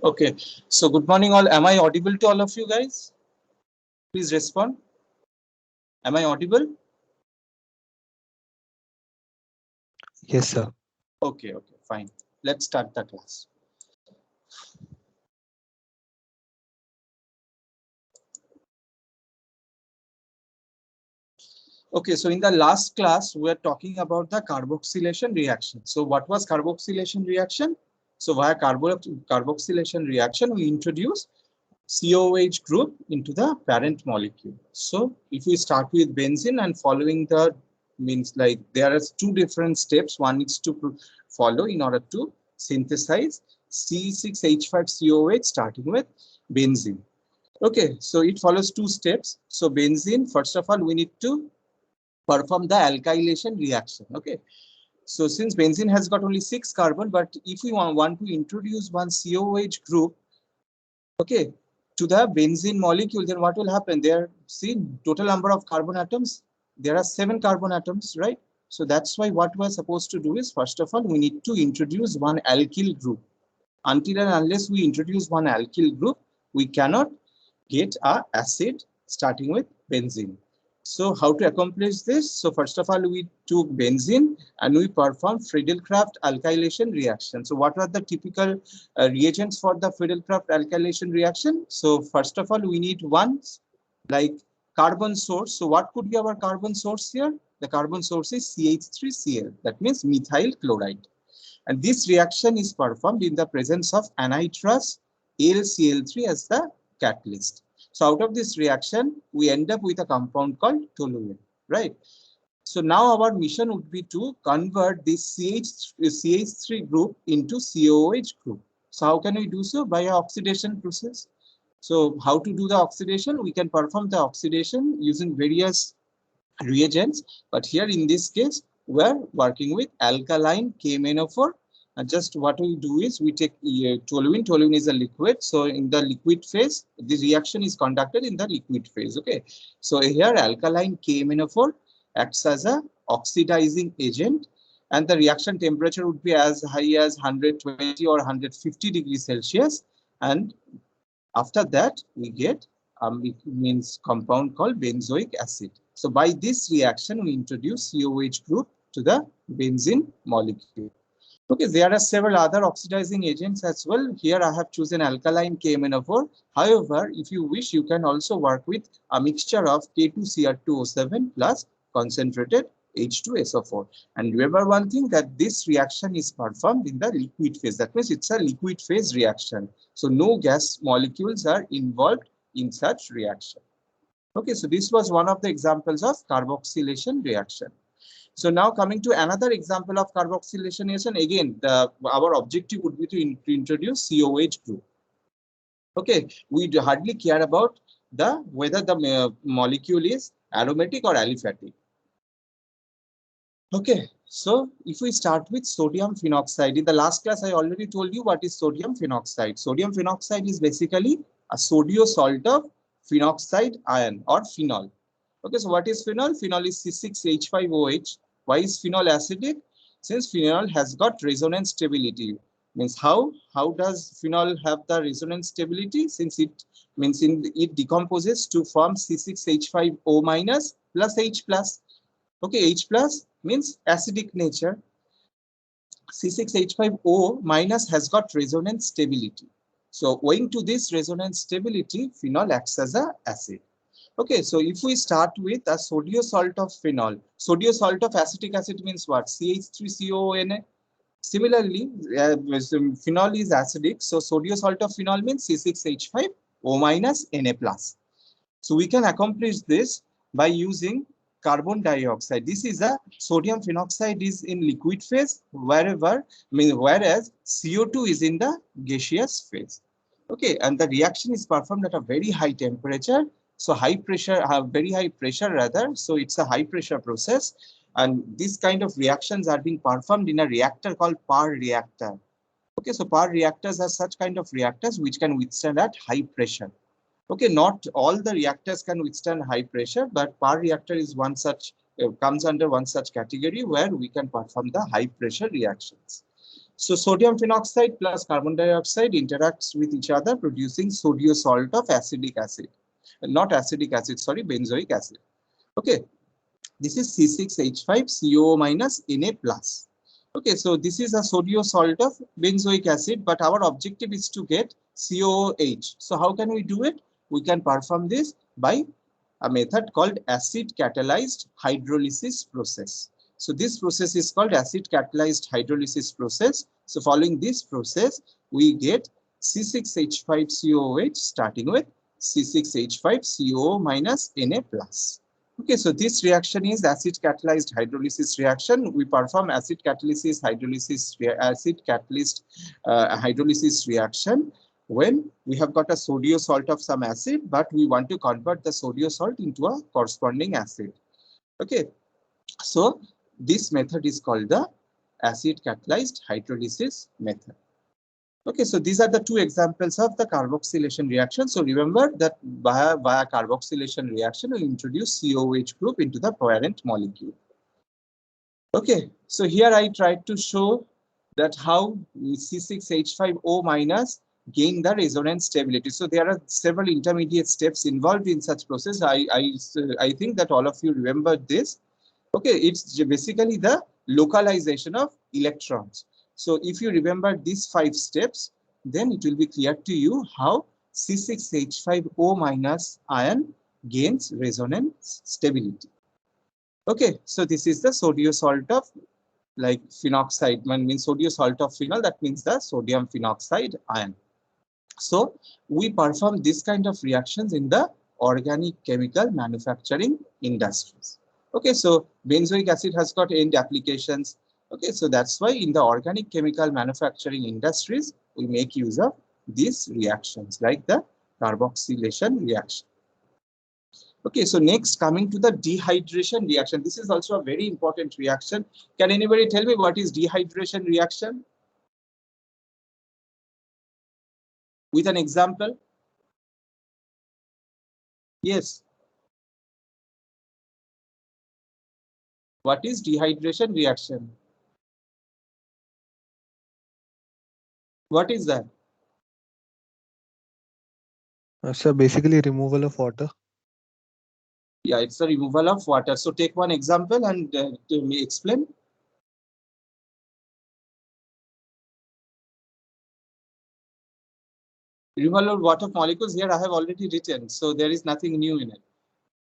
Okay, so good morning all. Am I audible to all of you guys? Please respond. Am I audible? Yes, sir. Okay, fine. Let's start the class. Okay, so in the last class, we are talking about the carboxylation reaction. So what was carboxylation reaction? So via carboxylation reaction, we introduce COH group into the parent molecule. So if we start with benzene and following the means like there are two different steps one needs to follow in order to synthesize C6H5COH starting with benzene. Okay, so it follows two steps. So benzene, first of all, we need to perform the alkylation reaction. Okay, so since benzene has got only 6 carbon, but if we want to introduce one COH group, okay, to the benzene molecule, then what will happen? There, see, total number of carbon atoms, there are 7 carbon atoms, right? So that's why what we're supposed to do is, first of all, we need to introduce one alkyl group. Until and unless we introduce one alkyl group, we cannot get a acid starting with benzene. So how to accomplish this? So first of all, we took benzene and we performed Friedel-Crafts alkylation reaction. So what are the typical reagents for the Friedel-Crafts alkylation reaction? So first of all, we need one like carbon source. So what could be our carbon source here? The carbon source is CH3Cl. That means methyl chloride. And this reaction is performed in the presence of anhydrous AlCl3 as the catalyst. So out of this reaction, we end up with a compound called toluene, right? So now our mission would be to convert this CH3 group into COOH group. So how can we do so? By an oxidation process. So how to do the oxidation? We can perform the oxidation using various reagents, but here in this case we're working with alkaline KMnO4. And just what we do is we take toluene. Toluene is a liquid, so in the liquid phase the reaction is conducted in the liquid phase. Okay, so here alkaline KMnO4 acts as a oxidizing agent, and the reaction temperature would be as high as 120 or 150 degrees Celsius, and after that, we get it means compound called benzoic acid. So by this reaction, we introduce COH group to the benzene molecule. Okay, there are several other oxidizing agents as well. Here I have chosen alkaline KMnO4. However, if you wish, you can also work with a mixture of K2Cr2O7 plus concentrated H2SO4. And remember one thing, that this reaction is performed in the liquid phase. That means it's a liquid phase reaction. So no gas molecules are involved in such reaction. Okay, so this was one of the examples of carboxylation reaction. So now coming to another example of carboxylation reaction, again, our objective would be to introduce COH group. Okay, we hardly care about whether the molecule is aromatic or aliphatic. Okay, so if we start with sodium phenoxide, in the last class I already told you what is sodium phenoxide. Sodium phenoxide is basically a sodium salt of phenoxide ion or phenol. Okay, so what is phenol? Phenol is C6H5OH. Why is phenol acidic? Since phenol has got resonance stability. Means how does phenol have the resonance stability? Since it means it decomposes to form C6H5O minus plus H plus. Okay, H plus means acidic nature. C6H5O minus has got resonance stability. So owing to this resonance stability, phenol acts as an acid. Okay, so if we start with a sodium salt of phenol, sodium salt of acetic acid means what? CH3COONA. Similarly, phenol is acidic, so sodium salt of phenol means C6H5O minus Na plus. So we can accomplish this by using carbon dioxide. This is a sodium phenoxide is in liquid phase, whereas CO2 is in the gaseous phase. Okay, and the reaction is performed at a very high temperature. So high pressure, very high pressure rather. So it's a high pressure process. And this kind of reactions are being performed in a reactor called power reactor. Okay, so power reactors are such kind of reactors which can withstand at high pressure. Okay, not all the reactors can withstand high pressure, but power reactor is one such, comes under one such category where we can perform the high pressure reactions. So sodium phenoxide plus carbon dioxide interacts with each other, producing sodium salt of acidic acid. Not acidic acid, sorry, benzoic acid. Okay, this is C6H5COO minus Na plus. Okay, so this is a sodium salt of benzoic acid, but our objective is to get COOH. So how can we do it? We can perform this by a method called acid catalyzed hydrolysis process. So this process is called acid catalyzed hydrolysis process. So following this process, we get C6H5COOH starting with C6H5COO minus Na plus. Okay, so this reaction is acid catalyzed hydrolysis reaction. We perform acid catalysis hydrolysis reaction when we have got a sodium salt of some acid, but we want to convert the sodium salt into a corresponding acid. Okay, so this method is called the acid catalyzed hydrolysis method. Okay, so these are the two examples of the carboxylation reaction. So remember that via carboxylation reaction, we introduce COOH group into the parent molecule. Okay, so here I tried to show that how C6H5O minus gain the resonance stability. So there are several intermediate steps involved in such process. I think that all of you remember this. Okay, it's basically the localization of electrons. So if you remember these 5 steps, then it will be clear to you how C6H5O minus ion gains resonance stability. Okay, so this is the sodium salt of like phenoxide, means sodium salt of phenol, that means the sodium phenoxide ion. So we perform this kind of reactions in the organic chemical manufacturing industries. Okay, so benzoic acid has got end applications. Okay, so that's why in the organic chemical manufacturing industries, we make use of these reactions like the carboxylation reaction. Okay, so next coming to the dehydration reaction. This is also a very important reaction. Can anybody tell me what is dehydration reaction? With an example? Yes. What is dehydration reaction? What is that? So basically removal of water. Yeah, it's the removal of water. So take one example and explain. Removal of water molecules, here I have already written, so there is nothing new in it.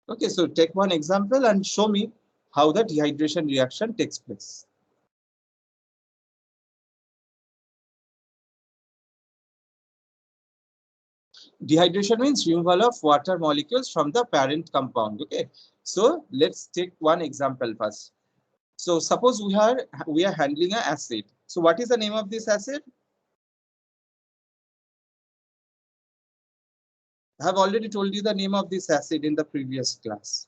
Okay, so take one example and show me how the dehydration reaction takes place. Dehydration means removal of water molecules from the parent compound. Okay, so let's take one example first. So suppose we are handling an acid. So what is the name of this acid? I have already told you the name of this acid in the previous class.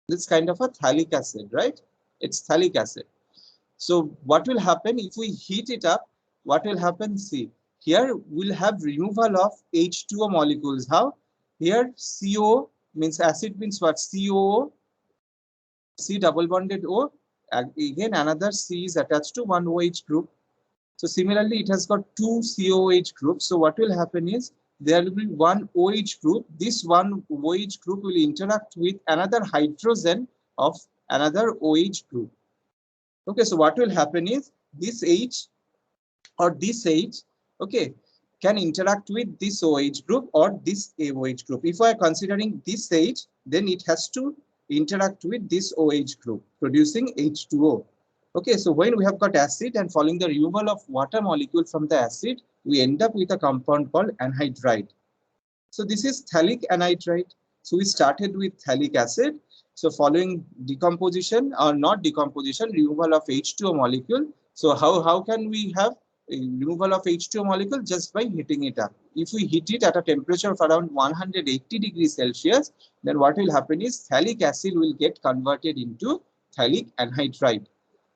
This kind of a phthalic acid, right? It's phthalic acid. So what will happen if we heat it up? What will happen? See, here we'll have removal of H2O molecules. How? Here CO means acid means what? COO, C double bonded O. Again, another C is attached to one OH group. So similarly, it has got two COH groups. So what will happen is there will be one OH group. This one OH group will interact with another hydrogen of another OH group. Okay, so what will happen is this H or this H, okay, can interact with this OH group or this AOH group. If I am considering this H, then it has to interact with this OH group, producing H2O. Okay, so when we have got acid and following the removal of water molecule from the acid, we end up with a compound called anhydride. So this is phthalic anhydride. So we started with phthalic acid. So following decomposition or not decomposition, removal of H2O molecule. So how can we have removal of H2O molecule? Just by heating it up. If we heat it at a temperature of around 180 degrees Celsius, then what will happen is phthalic acid will get converted into phthalic anhydride.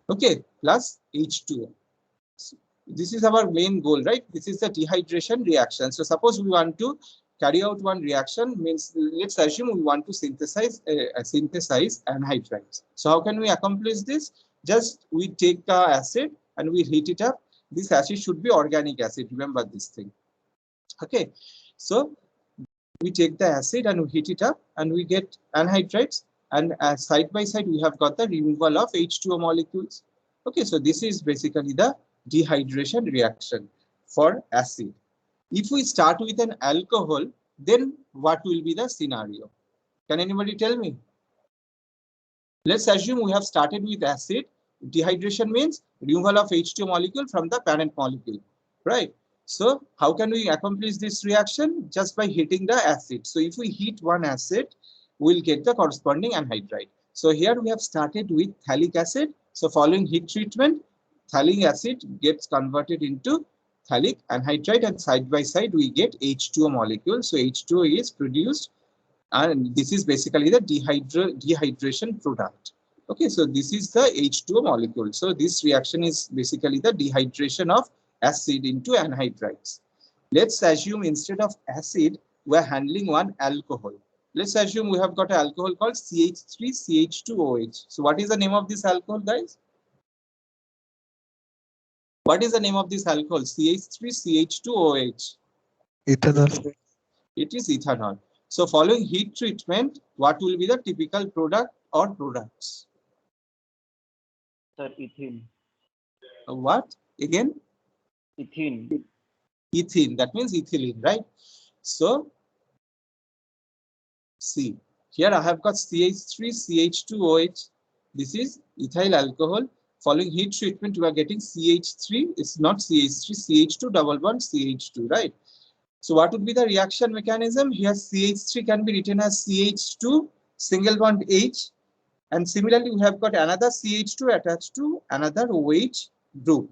Okay, plus H2O. So this is our main goal, right? This is the dehydration reaction. So suppose we want to carry out one reaction means let's assume we want to synthesize anhydrides. So how can we accomplish this? Just we take the acid and we heat it up. This acid should be organic acid. Remember this thing. Okay, so we take the acid and we heat it up and we get anhydrides, and side by side we have got the removal of H2O molecules. Okay, so this is basically the dehydration reaction for acid. If we start with an alcohol, then what will be the scenario? Can anybody tell me? Let's assume we have started with acid. Dehydration means removal of H2O molecule from the parent molecule, right? So how can we accomplish this reaction? Just by heating the acid. So if we heat one acid, we'll get the corresponding anhydride. So here we have started with phthalic acid. So following heat treatment, phthalic acid gets converted into phthalic anhydride, and side by side we get H2O molecule. So H2O is produced, and this is basically the dehydration product. Okay, so this is the H2O molecule. So this reaction is basically the dehydration of acid into anhydrides. Let's assume instead of acid, we are handling one alcohol. Let's assume we have got an alcohol called CH3CH2OH. So what is the name of this alcohol, guys? What is the name of this alcohol? CH3CH2OH. Ethanol. It is ethanol. So following heat treatment, what will be the typical product or products? Sir, ethene. What? Again? Ethene. Ethene. That means ethylene, right? So, see, here I have got CH3CH2OH. This is ethyl alcohol. Following heat treatment, we are getting CH3. It's not CH3, CH2 double bond CH2, right? So what would be the reaction mechanism? Here CH3 can be written as CH2 single bond H, and similarly we have got another CH2 attached to another OH group.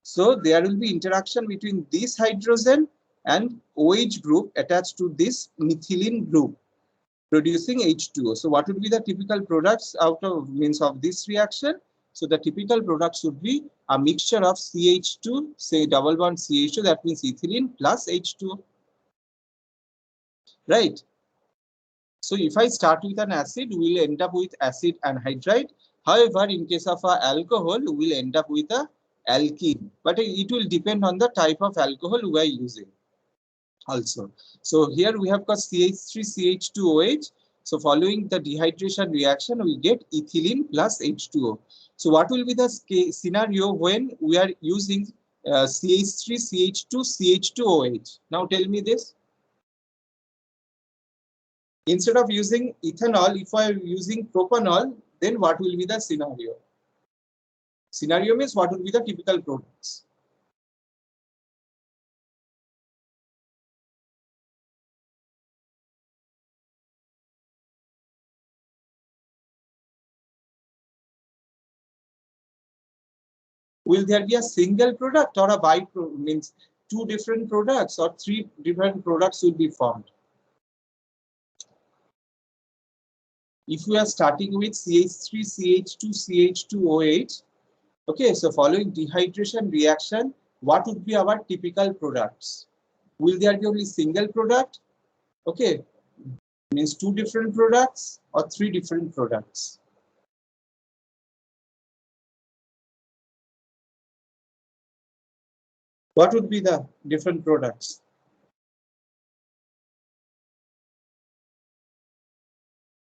So there will be interaction between this hydrogen and OH group attached to this methylene group, producing H2O. So what would be the typical products out of means of this reaction? So the typical products would be a mixture of CH2, say double bond CH2, that means ethylene plus H2O. Right. So if I start with an acid, we will end up with acid anhydride. However, in case of an alcohol, we will end up with a alkene. But it will depend on the type of alcohol we are using also. So here we have got CH3CH2OH. So following the dehydration reaction, we get ethylene plus H2O. So what will be the scenario when we are using CH3CH2CH2OH? Now tell me this. Instead of using ethanol, if I am using propanol, then what will be the scenario? Scenario means what will be the typical products? Will there be a single product or a means two different products or three different products will be formed? If we are starting with CH3CH2CH2OH, okay, so following dehydration reaction, what would be our typical products? Will there be only single product? Okay, means two different products or three different products? What would be the different products?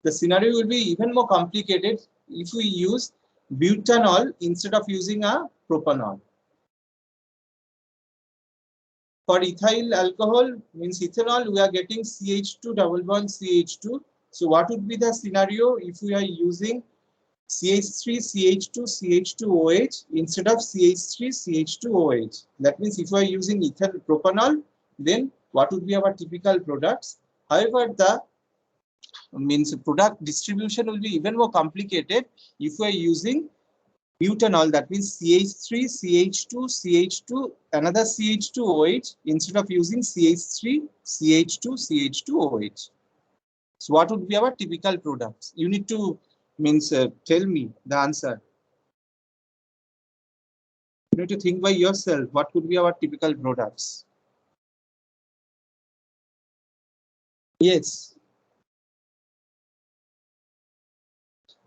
The scenario will be even more complicated if we use butanol instead of using a propanol. For ethyl alcohol means ethanol, we are getting CH2 double bond CH2. So what would be the scenario if we are using CH3CH2CH2OH instead of CH3CH2OH? That means if we are using ethyl propanol, then what would be our typical products? However, the means product distribution will be even more complicated if we are using butanol, that means CH3, CH2, CH2, another CH2OH instead of using CH3, CH2, CH2OH. So what would be our typical products? You need to means tell me the answer. You need to think by yourself what could be our typical products. Yes.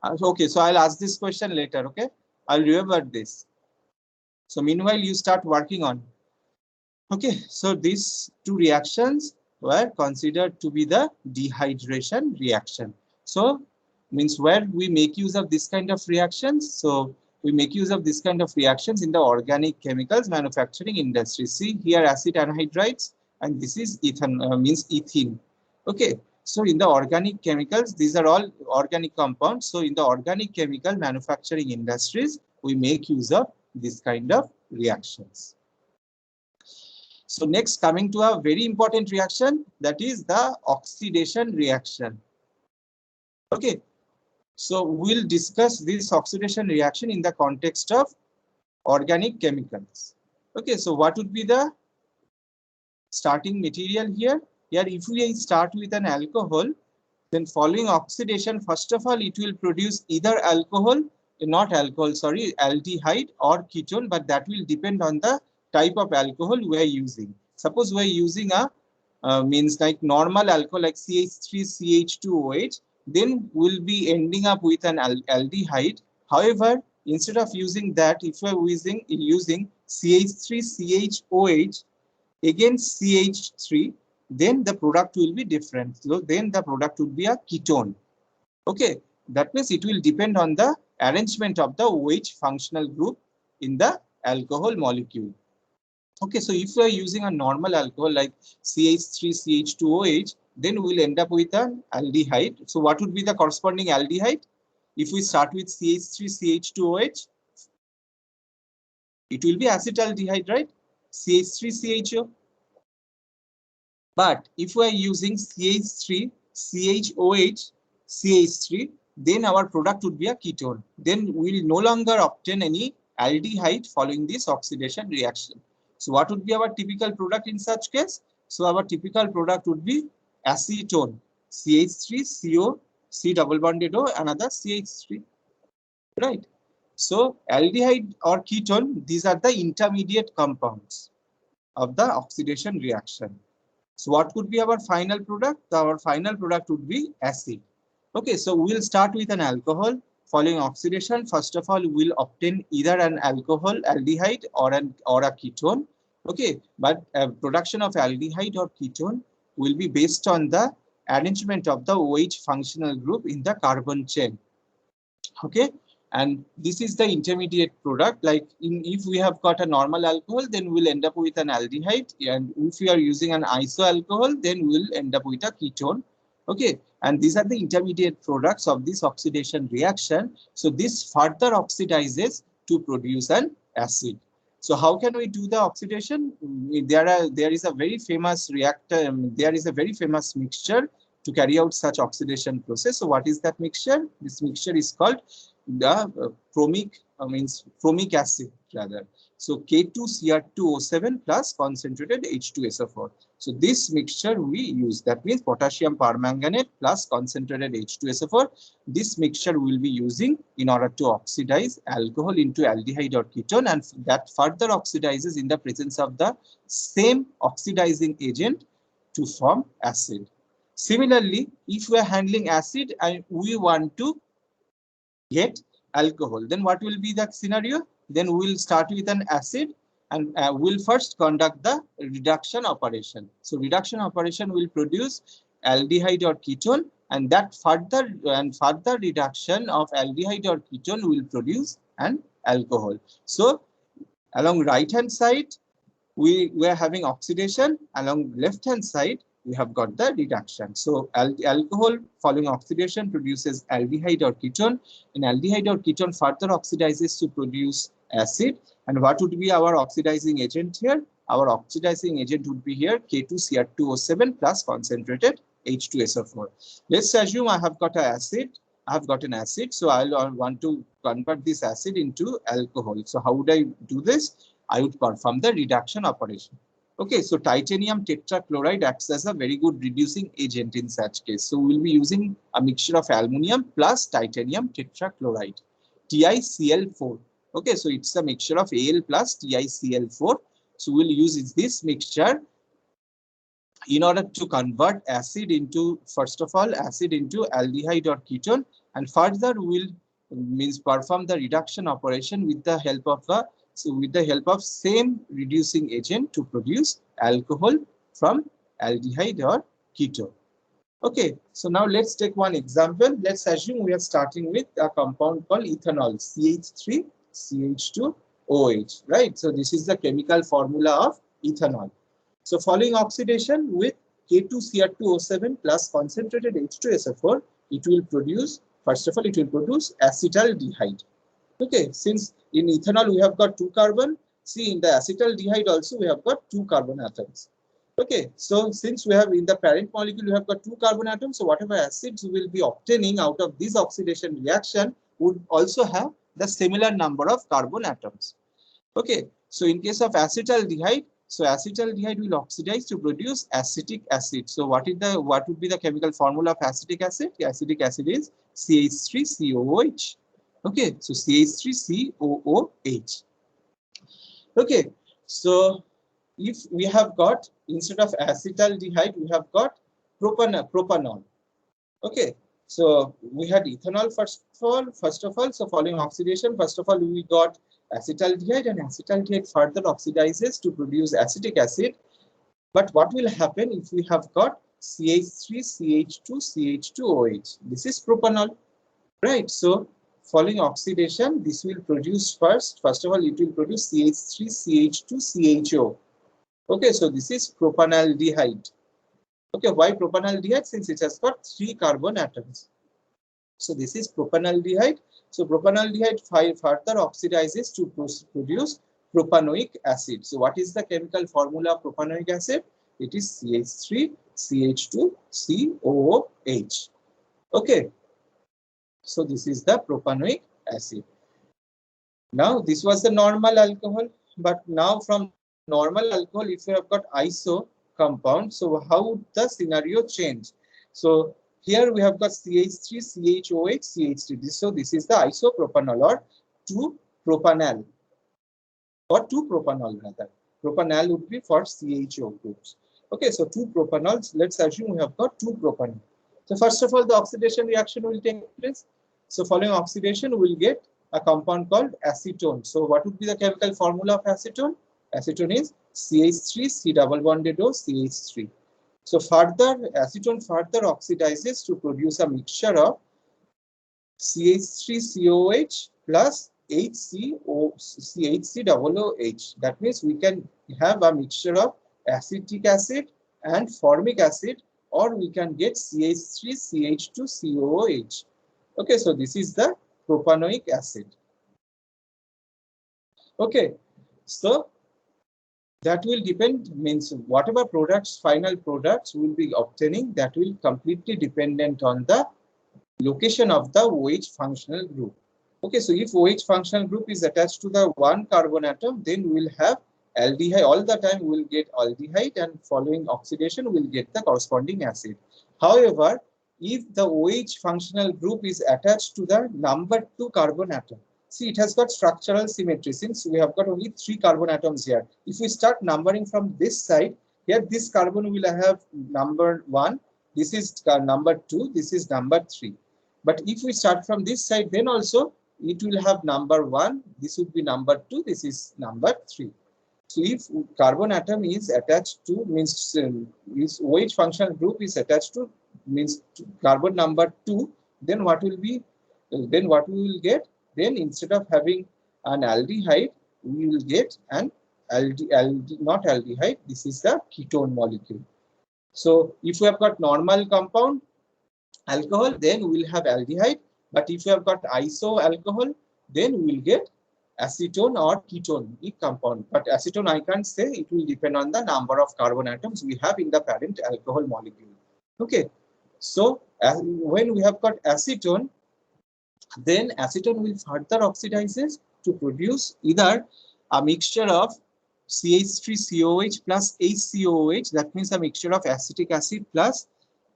Okay, so I'll ask this question later. Okay, I'll remember this. So meanwhile, you start working on. Okay, so these two reactions were considered to be the dehydration reaction. So means where we make use of this kind of reactions. So we make use of this kind of reactions in the organic chemicals manufacturing industry. See here acid anhydrides, and this is means ethene. Okay, so in the organic chemicals, these are all organic compounds. So in the organic chemical manufacturing industries, we make use of this kind of reactions. So next, coming to a very important reaction, that is the oxidation reaction. Okay, so we'll discuss this oxidation reaction in the context of organic chemicals. Okay, so what would be the starting material here? Here, if we start with an alcohol, then following oxidation, first of all, it will produce either alcohol, not alcohol, sorry, aldehyde or ketone, but that will depend on the type of alcohol we are using. Suppose we are using a means like normal alcohol like CH3CH2OH, then we'll be ending up with an aldehyde. However, instead of using that, if we are using CH3CHOH against CH3, then the product will be different. So then the product would be a ketone. Okay, that means it will depend on the arrangement of the OH functional group in the alcohol molecule. Okay, so if we are using a normal alcohol like CH3CH2OH, then we'll end up with an aldehyde. So what would be the corresponding aldehyde? If we start with CH3CH2OH, it will be acetaldehyde, right? CH3CHO. But if we are using CH3, CHOH, CH3, then our product would be a ketone. Then we will no longer obtain any aldehyde following this oxidation reaction. So what would be our typical product in such case? So our typical product would be acetone, CH3CO, C double bonded O, another CH3, right? So aldehyde or ketone, these are the intermediate compounds of the oxidation reaction. So what could be our final product? Our final product would be acid. Okay, so we'll start with an alcohol. Following oxidation, first of all, we'll obtain either an alcohol, aldehyde, or a ketone. Okay, but production of aldehyde or ketone will be based on the arrangement of the OH functional group in the carbon chain. Okay, and this is the intermediate product. Like if we have got a normal alcohol, then we'll end up with an aldehyde, and if we are using an iso alcohol, then we'll end up with a ketone. Okay, and these are the intermediate products of this oxidation reaction. So this further oxidizes to produce an acid. So how can we do the oxidation? There is a very famous reactor, there is a very famous mixture to carry out such oxidation process. So what is that mixture? This mixture is called the chromic acid rather. So K2Cr2O7 plus concentrated H2SO4. So this mixture we use, that means potassium permanganate plus concentrated H2SO4. This mixture we will be using in order to oxidize alcohol into aldehyde or ketone, and that further oxidizes in the presence of the same oxidizing agent to form acid. Similarly, if we are handling acid and we want to get alcohol, then what will be the scenario? Then we will start with an acid and we'll first conduct the reduction operation. So reduction operation will produce aldehyde or ketone, and that further reduction of aldehyde or ketone will produce an alcohol. So along right hand side, we are having oxidation. Along left hand side, we have got the reduction. So alcohol following oxidation produces aldehyde or ketone, and aldehyde or ketone further oxidizes to produce acid. And what would be our oxidizing agent here? Our oxidizing agent would be here K2Cr2O7 plus concentrated H2SO4. Let's assume I have got an acid. I have got an acid, so I'll want to convert this acid into alcohol. So how would I do this? I would perform the reduction operation. Okay, so titanium tetrachloride acts as a very good reducing agent in such case. So we'll be using a mixture of aluminum plus titanium tetrachloride, TiCl4. Okay, so it's a mixture of Al plus TiCl4. So we'll use this mixture in order to convert acid into, first of all, acid into aldehyde or ketone, and further will means perform the reduction operation with the help of same reducing agent to produce alcohol from aldehyde or ketone. Okay, so now let's take one example. Let's assume we are starting with a compound called ethanol, CH3 CH2OH, right? So this is the chemical formula of ethanol. So following oxidation with K2Cr2O7 plus concentrated H2SO4, it will produce, first of all, it will produce acetaldehyde. Okay, since in ethanol we have got 2 carbon, see in the acetaldehyde also we have got 2 carbon atoms. Okay, so since we have in the parent molecule we have got 2 carbon atoms, so whatever acids we will be obtaining out of this oxidation reaction would also have the similar number of carbon atoms. Okay, so in case of acetaldehyde, so acetaldehyde will oxidize to produce acetic acid. So what would be the chemical formula of acetic acid? Acetic acid is CH3COOH. Okay, so CH3COOH. Okay, so if we have got, instead of acetaldehyde, we have got propanol. Okay, so we had ethanol first of all. So following oxidation, first of all, we got acetaldehyde, and acetaldehyde further oxidizes to produce acetic acid. But what will happen if we have got CH3CH2CH2OH? This is propanol, right? So following oxidation, this will produce first of all, it will produce CH3CH2CHO. Okay, so this is propanaldehyde. Okay, why propanaldehyde? Since it has got 3 carbon atoms. So this is propanaldehyde. So propanaldehyde further oxidizes to produce propanoic acid. So what is the chemical formula of propanoic acid? It is CH3CH2COOH. Okay, so this is the propanoic acid. Now this was the normal alcohol, but now from normal alcohol, if you have got iso compound, so how would the scenario change? So here we have got CH3CHOH CH3. So this is the isopropanol or 2-propanal or 2-propanol rather. Propanal would be for CHO groups. Okay, so 2-propanols. Let's assume we have got 2-propanol. So first of all, the oxidation reaction will take place. So following oxidation, we will get a compound called acetone. So what would be the chemical formula of acetone? Acetone is CH3 C double bonded O CH3. So further, acetone further oxidizes to produce a mixture of CH3COH plus HCOOH. That means we can have a mixture of acetic acid and formic acid, or we can get CH3CH2COOH. Okay, so this is the propanoic acid. Okay, so that will depend, means whatever products, final products will be obtaining, that will completely dependent on the location of the OH functional group. Okay, so if OH functional group is attached to the 1 carbon atom, then we will have aldehyde. All the time we will get aldehyde, and following oxidation we will get the corresponding acid. However, if the OH functional group is attached to the number 2 carbon atom, see, it has got structural symmetry. Since we have got only 3 carbon atoms here, if we start numbering from this side, here this carbon will have number 1, this is number 2, this is number 3. But if we start from this side, then also it will have number 1, this would be number 2, this is number 3. So if carbon atom is attached to, means OH functional group is attached to, means carbon number 2, then what will be, then what we will get? Then instead of having an aldehyde, we will get an not aldehyde, this is the ketone molecule. So if we have got normal compound alcohol, then we will have aldehyde. But if you have got iso alcohol, then we will get acetone or ketone compound. But acetone, I can't say, it will depend on the number of carbon atoms we have in the parent alcohol molecule. Okay, so when we have got acetone, then acetone will further oxidizes to produce either a mixture of CH3COH plus HCOOH, that means a mixture of acetic acid plus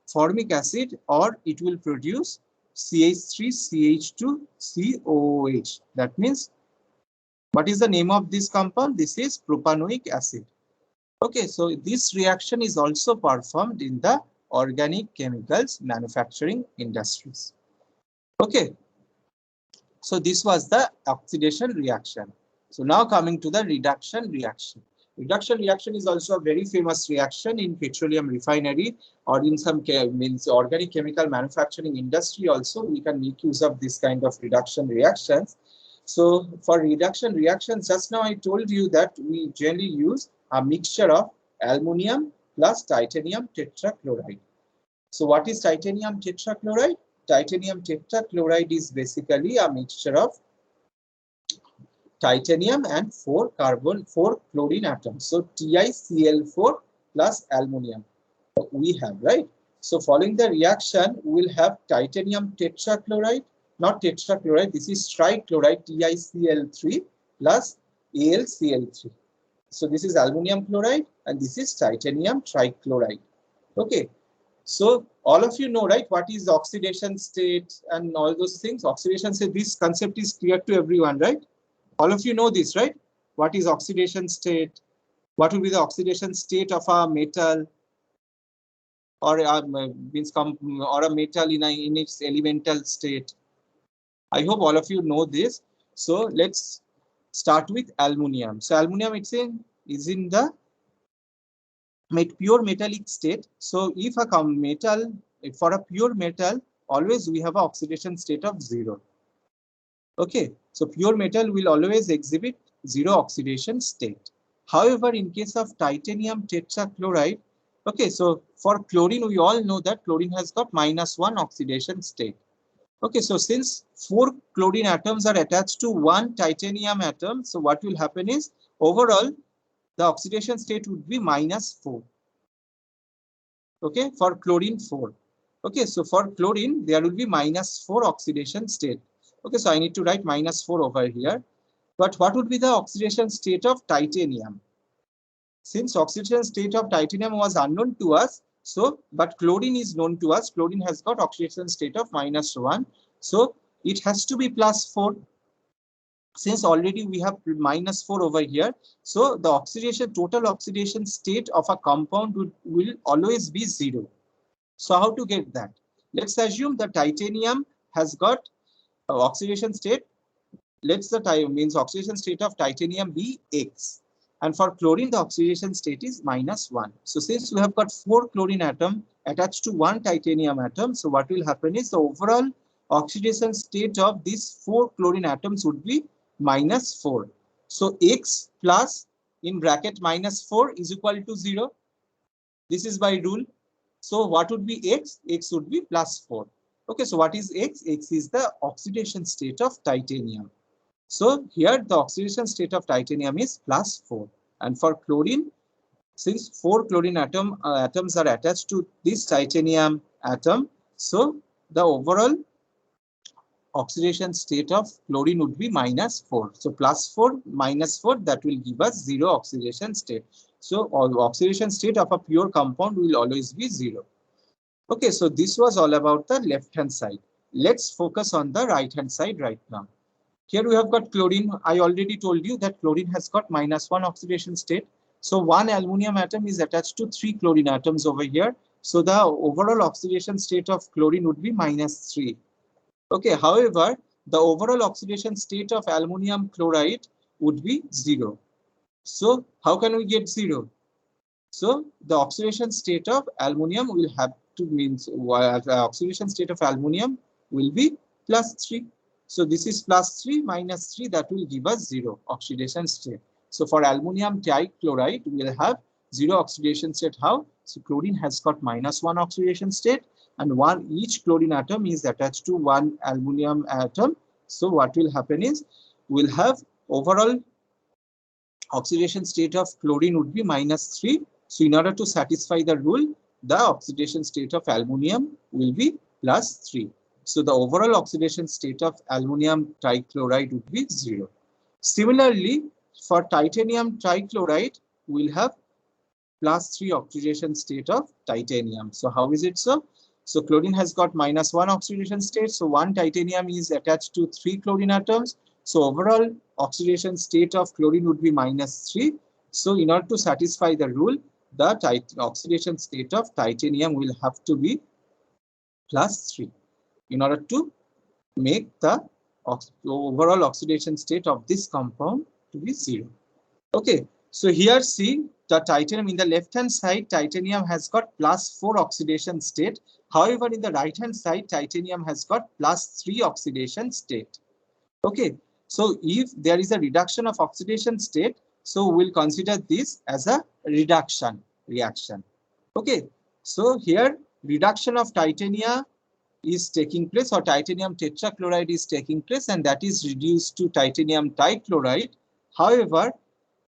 formic acid, or it will produce CH3CH2COOH. That means, what is the name of this compound? This is propanoic acid. Okay, so this reaction is also performed in the organic chemicals manufacturing industries. Okay, so this was the oxidation reaction. So now coming to the reduction reaction. Reduction reaction is also a very famous reaction in petroleum refinery or in some means organic chemical manufacturing industry also. We can make use of this kind of reduction reactions. So for reduction reactions, just now I told you that we generally use a mixture of aluminum plus titanium tetrachloride. So what is titanium tetrachloride? Titanium tetrachloride is basically a mixture of titanium and four chlorine atoms. So TiCl4 plus aluminum we have, right? So following the reaction, we will have titanium tetrachloride, not tetrachloride, this is trichloride TiCl3 plus AlCl3. So this is aluminum chloride and this is titanium trichloride. Okay. So all of you know, right, what is the oxidation state and all those things. Oxidation state, this concept is clear to everyone, right? All of you know this, right? What is oxidation state? What will be the oxidation state of a metal or or a metal in its elemental state? I hope all of you know this. So let's start with aluminum. So aluminum, is in the pure metallic state. So if a metal, for a pure metal, always we have an oxidation state of 0. Okay, so pure metal will always exhibit 0 oxidation state. However, in case of titanium tetrachloride, okay, so for chlorine, we all know that chlorine has got -1 oxidation state. Okay, so since 4 chlorine atoms are attached to 1 titanium atom, so what will happen is overall the oxidation state would be -4. Okay, for chlorine 4. Okay, so for chlorine, there will be -4 oxidation state. Okay, so I need to write -4 over here. But what would be the oxidation state of titanium? Since oxidation state of titanium was unknown to us, so but chlorine is known to us. Chlorine has got oxidation state of -1. So it has to be +4. Since already we have -4 over here, so the total oxidation state of a compound will always be 0. So how to get that? Let's assume the titanium has got oxidation state. Let's the oxidation state of titanium be X. And for chlorine, the oxidation state is -1. So since we have got 4 chlorine atom attached to 1 titanium atom, so what will happen is the overall oxidation state of these 4 chlorine atoms would be -4. So X plus in bracket -4 is equal to 0. This is by rule. So what would be X? X would be +4. Okay, so what is X? X is the oxidation state of titanium. So here the oxidation state of titanium is +4. And for chlorine, since 4 chlorine atoms are attached to this titanium atom, so the overall oxidation state of chlorine would be -4. So +4 -4, that will give us 0 oxidation state. So oxidation state of a pure compound will always be 0. Okay, so this was all about the left-hand side. Let's focus on the right-hand side right now. Here we have got chlorine. I already told you that chlorine has got -1 oxidation state. So 1 aluminum atom is attached to 3 chlorine atoms over here. So the overall oxidation state of chlorine would be -3. Okay, however, the overall oxidation state of aluminum chloride would be 0. So how can we get 0? So the oxidation state of aluminum will have to means oxidation state of aluminum will be +3. So this is +3 -3, that will give us 0 oxidation state. So for aluminum dichloride, we will have 0 oxidation state. How? So chlorine has got -1 oxidation state, and each chlorine atom is attached to 1 aluminum atom. So what will happen is we'll have overall oxidation state of chlorine would be -3. So in order to satisfy the rule, the oxidation state of aluminum will be +3. So the overall oxidation state of aluminum trichloride would be 0. Similarly, for titanium trichloride, we'll have +3 oxidation state of titanium. So how is it so? So chlorine has got -1 oxidation state. So 1 titanium is attached to 3 chlorine atoms. So overall oxidation state of chlorine would be -3. So in order to satisfy the rule, the oxidation state of titanium will have to be +3 in order to make the overall oxidation state of this compound to be 0. Okay, so here see the titanium in the left hand side, titanium has got +4 oxidation state. However, in the right hand side, titanium has got +3 oxidation state. Okay, so if there is a reduction of oxidation state, so we'll consider this as a reduction reaction. Okay, so here reduction of titanium is taking place, or titanium tetrachloride is taking place, and that is reduced to titanium dichloride. However,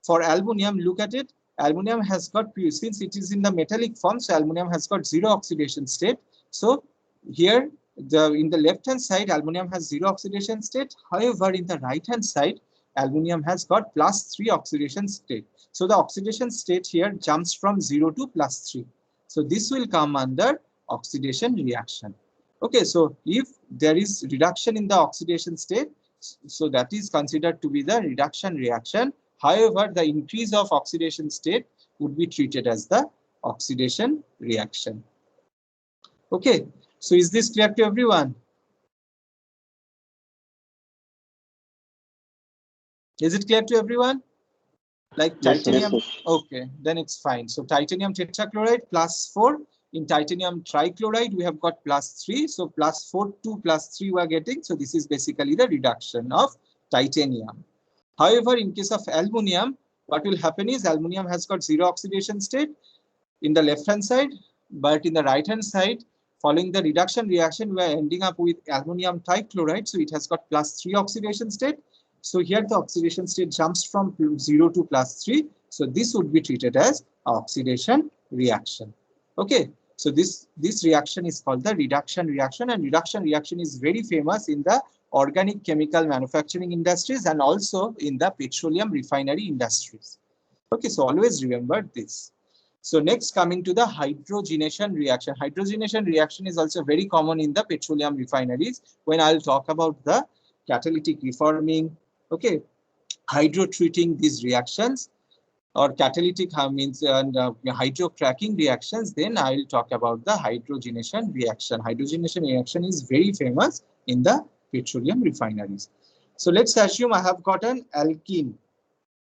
for aluminum, look at it. Aluminum has got, since it is in the metallic form, so aluminum has got 0 oxidation state. So here, in the left hand side, aluminum has 0 oxidation state. However, in the right hand side, aluminum has got +3 oxidation state. So the oxidation state here jumps from 0 to +3. So this will come under oxidation reaction. Okay, so if there is reduction in the oxidation state, so that is considered to be the reduction reaction. However, the increase of oxidation state would be treated as the oxidation reaction. Okay, so is this clear to everyone? Is it clear to everyone? Like titanium? Yes, okay, then it's fine. So titanium tetrachloride +4. In titanium trichloride, we have got +3. So +4 to +3 we are getting. So this is basically the reduction of titanium. However, in case of aluminum, what will happen is aluminum has got 0 oxidation state in the left hand side, but in the right hand side, following the reduction reaction, we are ending up with aluminum trichloride. So it has got +3 oxidation state. So here the oxidation state jumps from 0 to +3. So this would be treated as oxidation reaction. Okay, so this reaction is called the reduction reaction, and reduction reaction is very famous in the organic chemical manufacturing industries and also in the petroleum refinery industries. Okay, so always remember this. So next, coming to the hydrogenation reaction. Hydrogenation reaction is also very common in the petroleum refineries. When I'll talk about the catalytic reforming, okay, hydrotreating these reactions, or catalytic means hydrocracking reactions, then I will talk about the hydrogenation reaction. Hydrogenation reaction is very famous in the petroleum refineries. So let's assume I have got an alkene.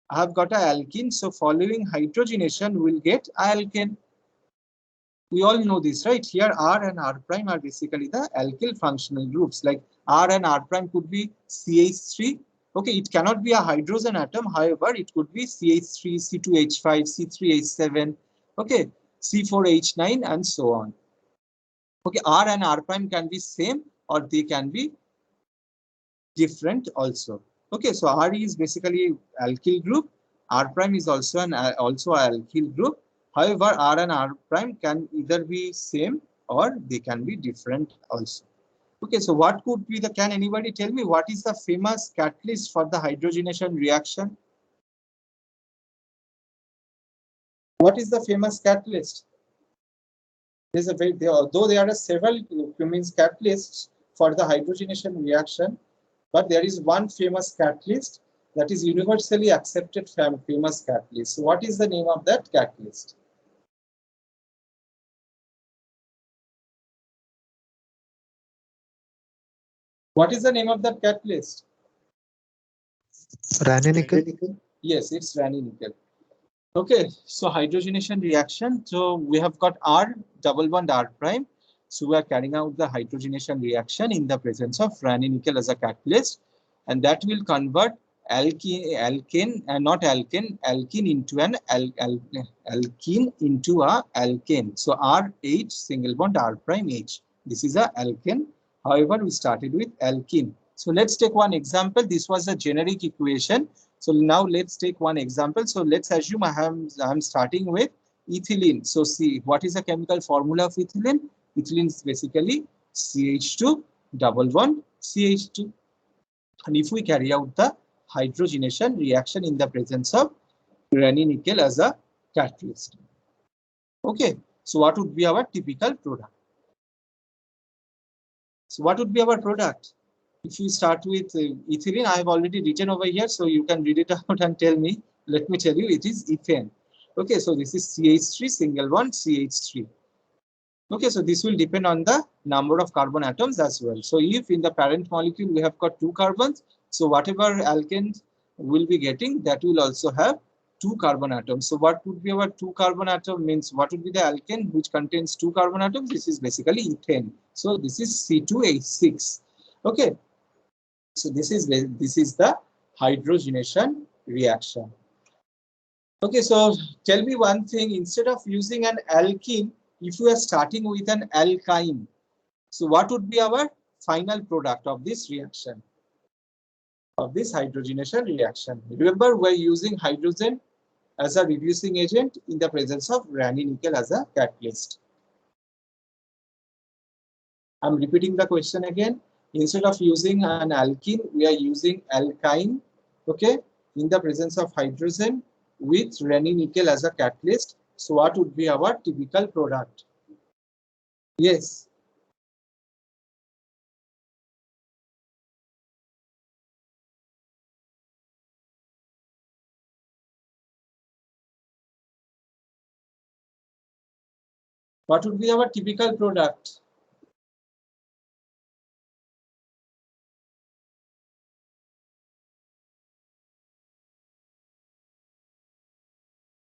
I have got an alkene. So following hydrogenation, we'll get alkane. We all know this, right? Here R and R prime are basically the alkyl functional groups. Like R and R prime could be CH3. Okay, it cannot be a hydrogen atom. However, it could be CH3, C2H5, C3H7, okay, C4H9, and so on. Okay, R and R prime can be same or they can be different also. Okay, so R is basically alkyl group. R prime is also an alkyl group. However, R and R prime can either be same or they can be different also. Okay, so what could be the, can anybody tell me what is the famous catalyst for the hydrogenation reaction? What is the famous catalyst? There's a very, although there are several means catalysts for the hydrogenation reaction, but there is one famous catalyst that is universally accepted famous catalyst. So what is the name of that catalyst? What is the name of that catalyst? Ranitidine. Yes, it's ranitidine. Okay, so hydrogenation reaction. So we have got R double bond R prime. So we are carrying out the hydrogenation reaction in the presence of ranitidine as a catalyst, and that will convert alkene into an alkene into a alkane. So RH single bond R prime H. This is a alkane. However, we started with alkene. So let's take one example. This was a generic equation. So now let's take one example. So let's assume I'm starting with ethylene. So see, what is the chemical formula of ethylene? Ethylene is basically CH2 double bond CH2. And if we carry out the hydrogenation reaction in the presence of ranitidine as a catalyst. Okay, so what would be our typical product? So what would be our product? If you start with ethylene, I have already written over here, so you can read it out and tell me Let me tell you, it is ethane. Okay, so this is CH3 single bond CH3. Okay, so this will depend on the number of carbon atoms as well. So if in the parent molecule we have got 2 carbons, so whatever alkane will be getting, that will also have 2 carbon atoms. So what would be our 2 carbon atom means what would be the alkane which contains 2 carbon atoms? This is basically ethane. So this is C2H6. Okay, so this is the hydrogenation reaction. Okay, so tell me one thing, instead of using an alkene, if we are starting with an alkyne, so what would be our final product of this reaction, of this hydrogenation reaction? Remember, we're using hydrogen as a reducing agent in the presence of Raney nickel as a catalyst. I'm repeating the question again. Instead of using an alkene, we are using alkyne, okay, in the presence of hydrogen with Raney nickel as a catalyst. So what would be our typical product? Yes. What would be our typical product?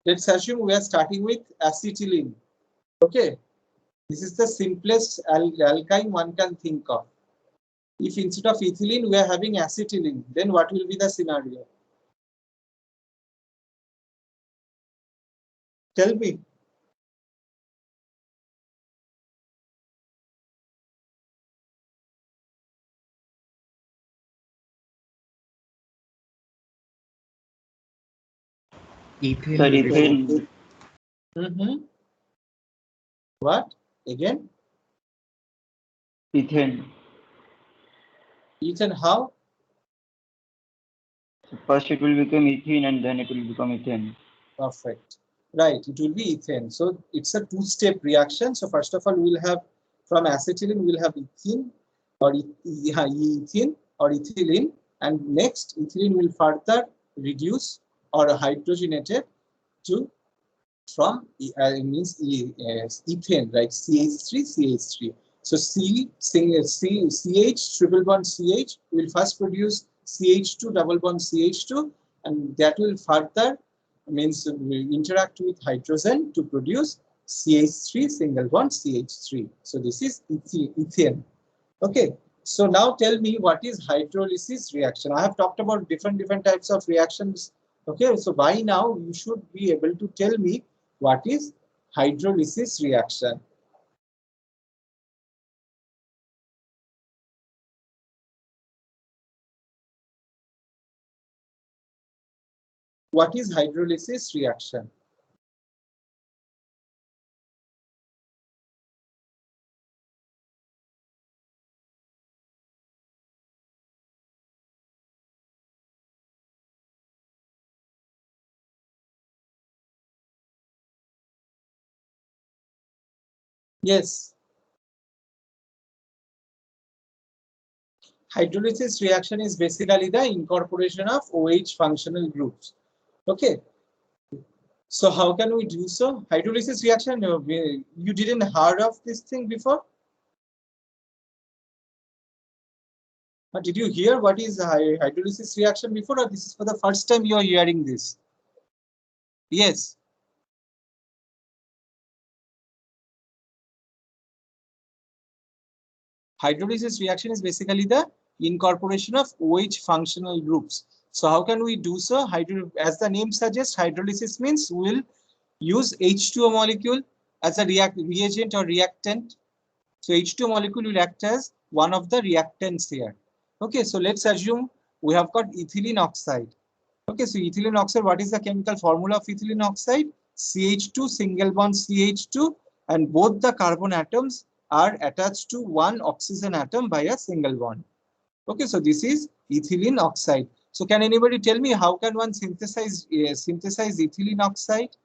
Let's assume we are starting with acetylene. Okay, this is the simplest alkyne one can think of. If instead of ethylene we are having acetylene, then what will be the scenario? Tell me. Ethane Sir, will be ethane. What? Again? Ethane. Ethane how? So first it will become ethene and then it will become ethane. Perfect. Right, it will be ethane. So it's a two-step reaction. So first of all, we'll have from acetylene, we'll have ethene or ethene or ethylene, and next ethylene will further reduce or hydrogenated to from means ethane, like CH3. So CH triple bond CH will first produce CH2 double bond CH2, and that will further means interact with hydrogen to produce CH3 single bond CH3. So this is ethane. Okay. So now tell me, what is hydrolysis reaction? I have talked about different types of reactions. Okay, so by now you should be able to tell me what is hydrolysis reaction. What is hydrolysis reaction? Yes. Hydrolysis reaction is basically the incorporation of OH functional groups. Okay. So how can we do so? Hydrolysis reaction, you didn't heard of this thing before? Did you hear what is hydrolysis reaction before, or this is for the first time you are hearing this? Yes. Hydrolysis reaction is basically the incorporation of OH functional groups. So how can we do so? As the name suggests, hydrolysis means we'll use H2O molecule as a reagent or reactant. So H2O molecule will act as one of the reactants here. Okay, so let's assume we have got ethylene oxide. Okay, so ethylene oxide, what is the chemical formula of ethylene oxide? CH2 single bond CH2, and both the carbon atoms are attached to one oxygen atom by a single bond. Okay, so this is ethylene oxide. So can anybody tell me how can one synthesize ethylene oxide?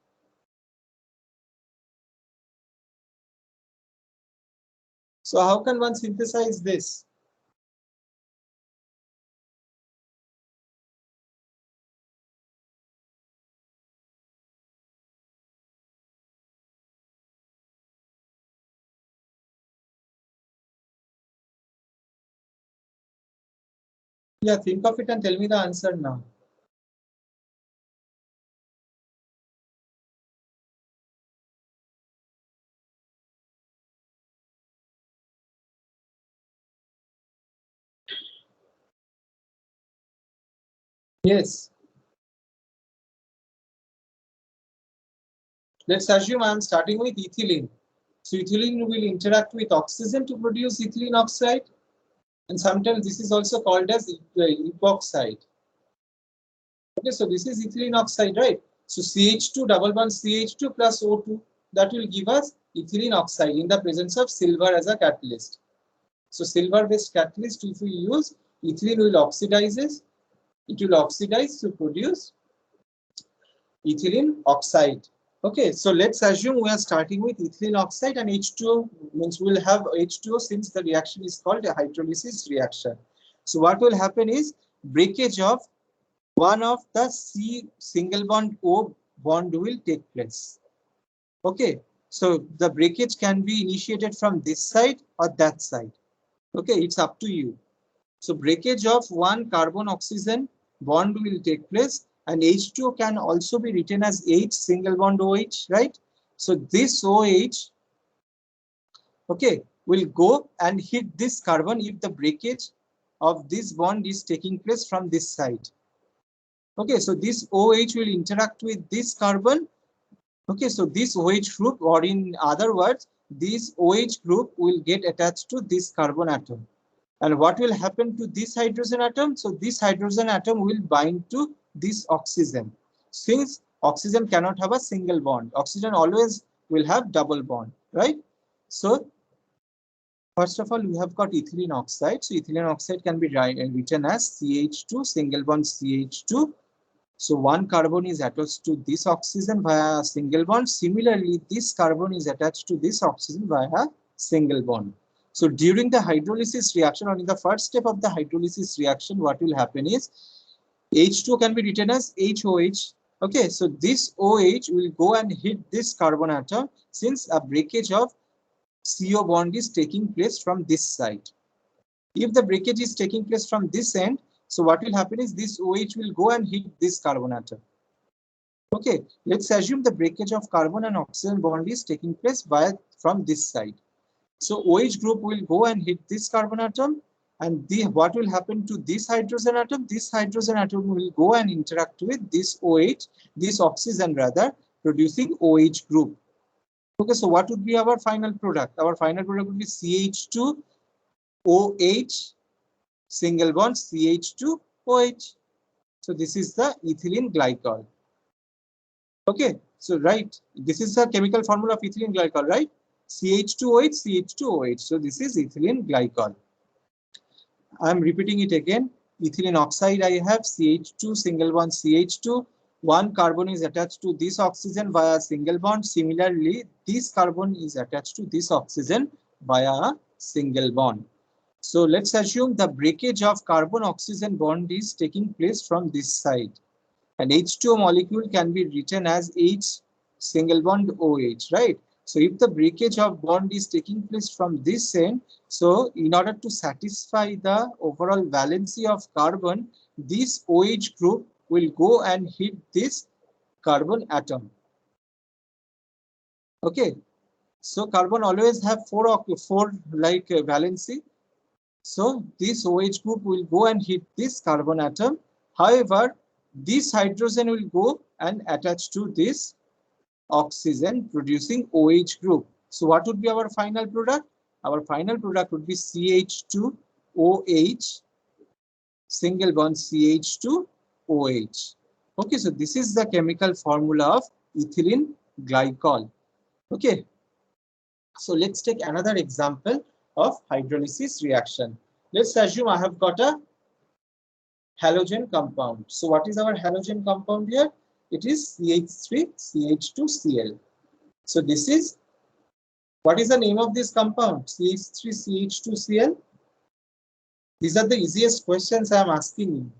So how can one synthesize this? Yeah, think of it and tell me the answer now. Yes. Let's assume I am starting with ethylene. So ethylene will interact with oxygen to produce ethylene oxide. And sometimes this is also called as epoxide. Okay, so this is ethylene oxide, right? So CH2 double bond CH2 plus O2, that will give us ethylene oxide in the presence of silver as a catalyst. So silver based catalyst, if we use, ethylene will oxidizes, it will oxidize to produce ethylene oxide. Okay, so let's assume we are starting with ethylene oxide and H2O, means we'll have H2O since the reaction is called a hydrolysis reaction. So what will happen is breakage of one of the C single bond O bond will take place. Okay, so the breakage can be initiated from this side or that side. Okay, it's up to you. So breakage of one carbon oxygen bond will take place, and H2O can also be written as H single bond OH, right? So this OH, okay, will go and hit this carbon if the breakage of this bond is taking place from this side. Okay, so this OH will interact with this carbon. Okay, so this OH group, or in other words, this OH group will get attached to this carbon atom. And what will happen to this hydrogen atom? So this hydrogen atom will bind to this oxygen. Since oxygen cannot have a single bond, oxygen always will have double bond, right? So first of all, we have got ethylene oxide. So ethylene oxide can be written as CH2 single bond CH2. So one carbon is attached to this oxygen via a single bond. Similarly, this carbon is attached to this oxygen via a single bond. So during the hydrolysis reaction, or in the first step of the hydrolysis reaction, what will happen is H2 can be written as HOH. Okay, so this OH will go and hit this carbon atom since a breakage of CO bond is taking place from this side. If the breakage is taking place from this end, so what will happen is this OH will go and hit this carbon atom. Okay, let's assume the breakage of carbon and oxygen bond is taking place from this side. So OH group will go and hit this carbon atom, and what will happen to this hydrogen atom? This hydrogen atom will go and interact with this OH, this oxygen rather, producing OH group. Okay, so what would be our final product? Our final product would be CH2 OH single bond CH2 OH. So this is the ethylene glycol. Okay, so right, this is the chemical formula of ethylene glycol, right? CH2OH, CH2OH. So this is ethylene glycol. I'm repeating it again. Ethylene oxide I have CH2 single bond CH2. One carbon is attached to this oxygen via single bond. Similarly, this carbon is attached to this oxygen via a single bond. So let's assume the breakage of carbon oxygen bond is taking place from this side. An H2O molecule can be written as H single bond OH, right? So if the breakage of bond is taking place from this end, so in order to satisfy the overall valency of carbon, this OH group will go and hit this carbon atom. Okay, so carbon always have four like valency. So this OH group will go and hit this carbon atom. However, this hydrogen will go and attach to this oxygen producing OH group. So what would be our final product? Our final product would be CH2OH single bond CH2OH. Okay, so this is the chemical formula of ethylene glycol. Okay, so let's take another example of hydrolysis reaction. Let's assume I have got a halogen compound. So what is our halogen compound here? It is CH3CH2Cl. So this is, what is the name of this compound? CH3CH2Cl. These are the easiest questions I am asking you.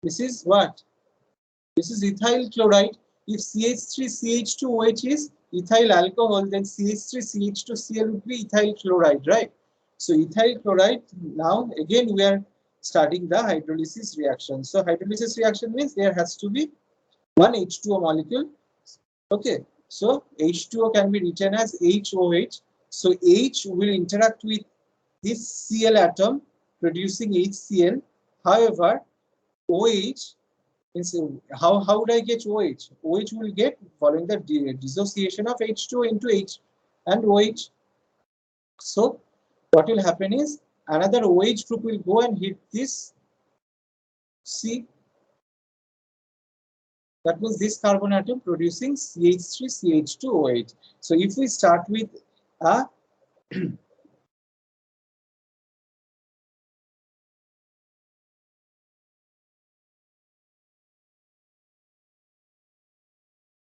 This is what? This is ethyl chloride. If CH3CH2OH is ethyl alcohol, then CH3CH2Cl would be ethyl chloride, right? So ethyl chloride, now again we are starting the hydrolysis reaction. So hydrolysis reaction means there has to be one H2O molecule. Okay, so H2O can be written as HOH. So H will interact with this Cl atom producing HCl. However, OH means how would I get OH? OH will get following the dissociation of H2 into H and OH. So what will happen is another OH group will go and hit this C. That means this carbon atom producing CH3CH2OH. So if we start with a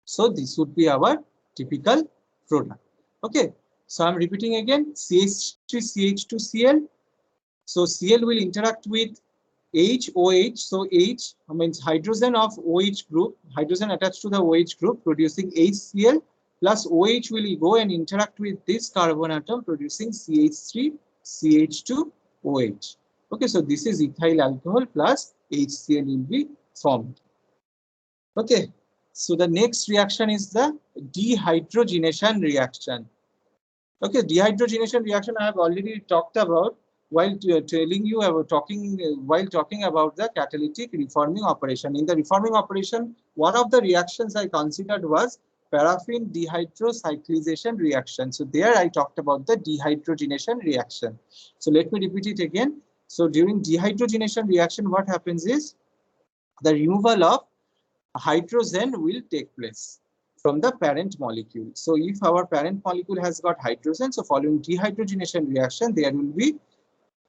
so this would be our typical product. Okay, so I'm repeating again, CH3CH2Cl. So Cl will interact with HOH. So H means hydrogen of OH group, hydrogen attached to the OH group producing HCl, plus OH will go and interact with this carbon atom producing CH3CH2OH. Okay, so this is ethyl alcohol plus HCl will be formed. Okay, so the next reaction is the dehydrogenation reaction. Okay, dehydrogenation reaction I have already talked about while telling you about talking about the catalytic reforming operation. In the reforming operation, one of the reactions I considered was paraffin dehydrocyclization reaction. So there I talked about the dehydrogenation reaction. So let me repeat it again. So during dehydrogenation reaction, what happens is the removal of hydrogen will take place from the parent molecule. So if our parent molecule has got hydrogen, so following dehydrogenation reaction, there will be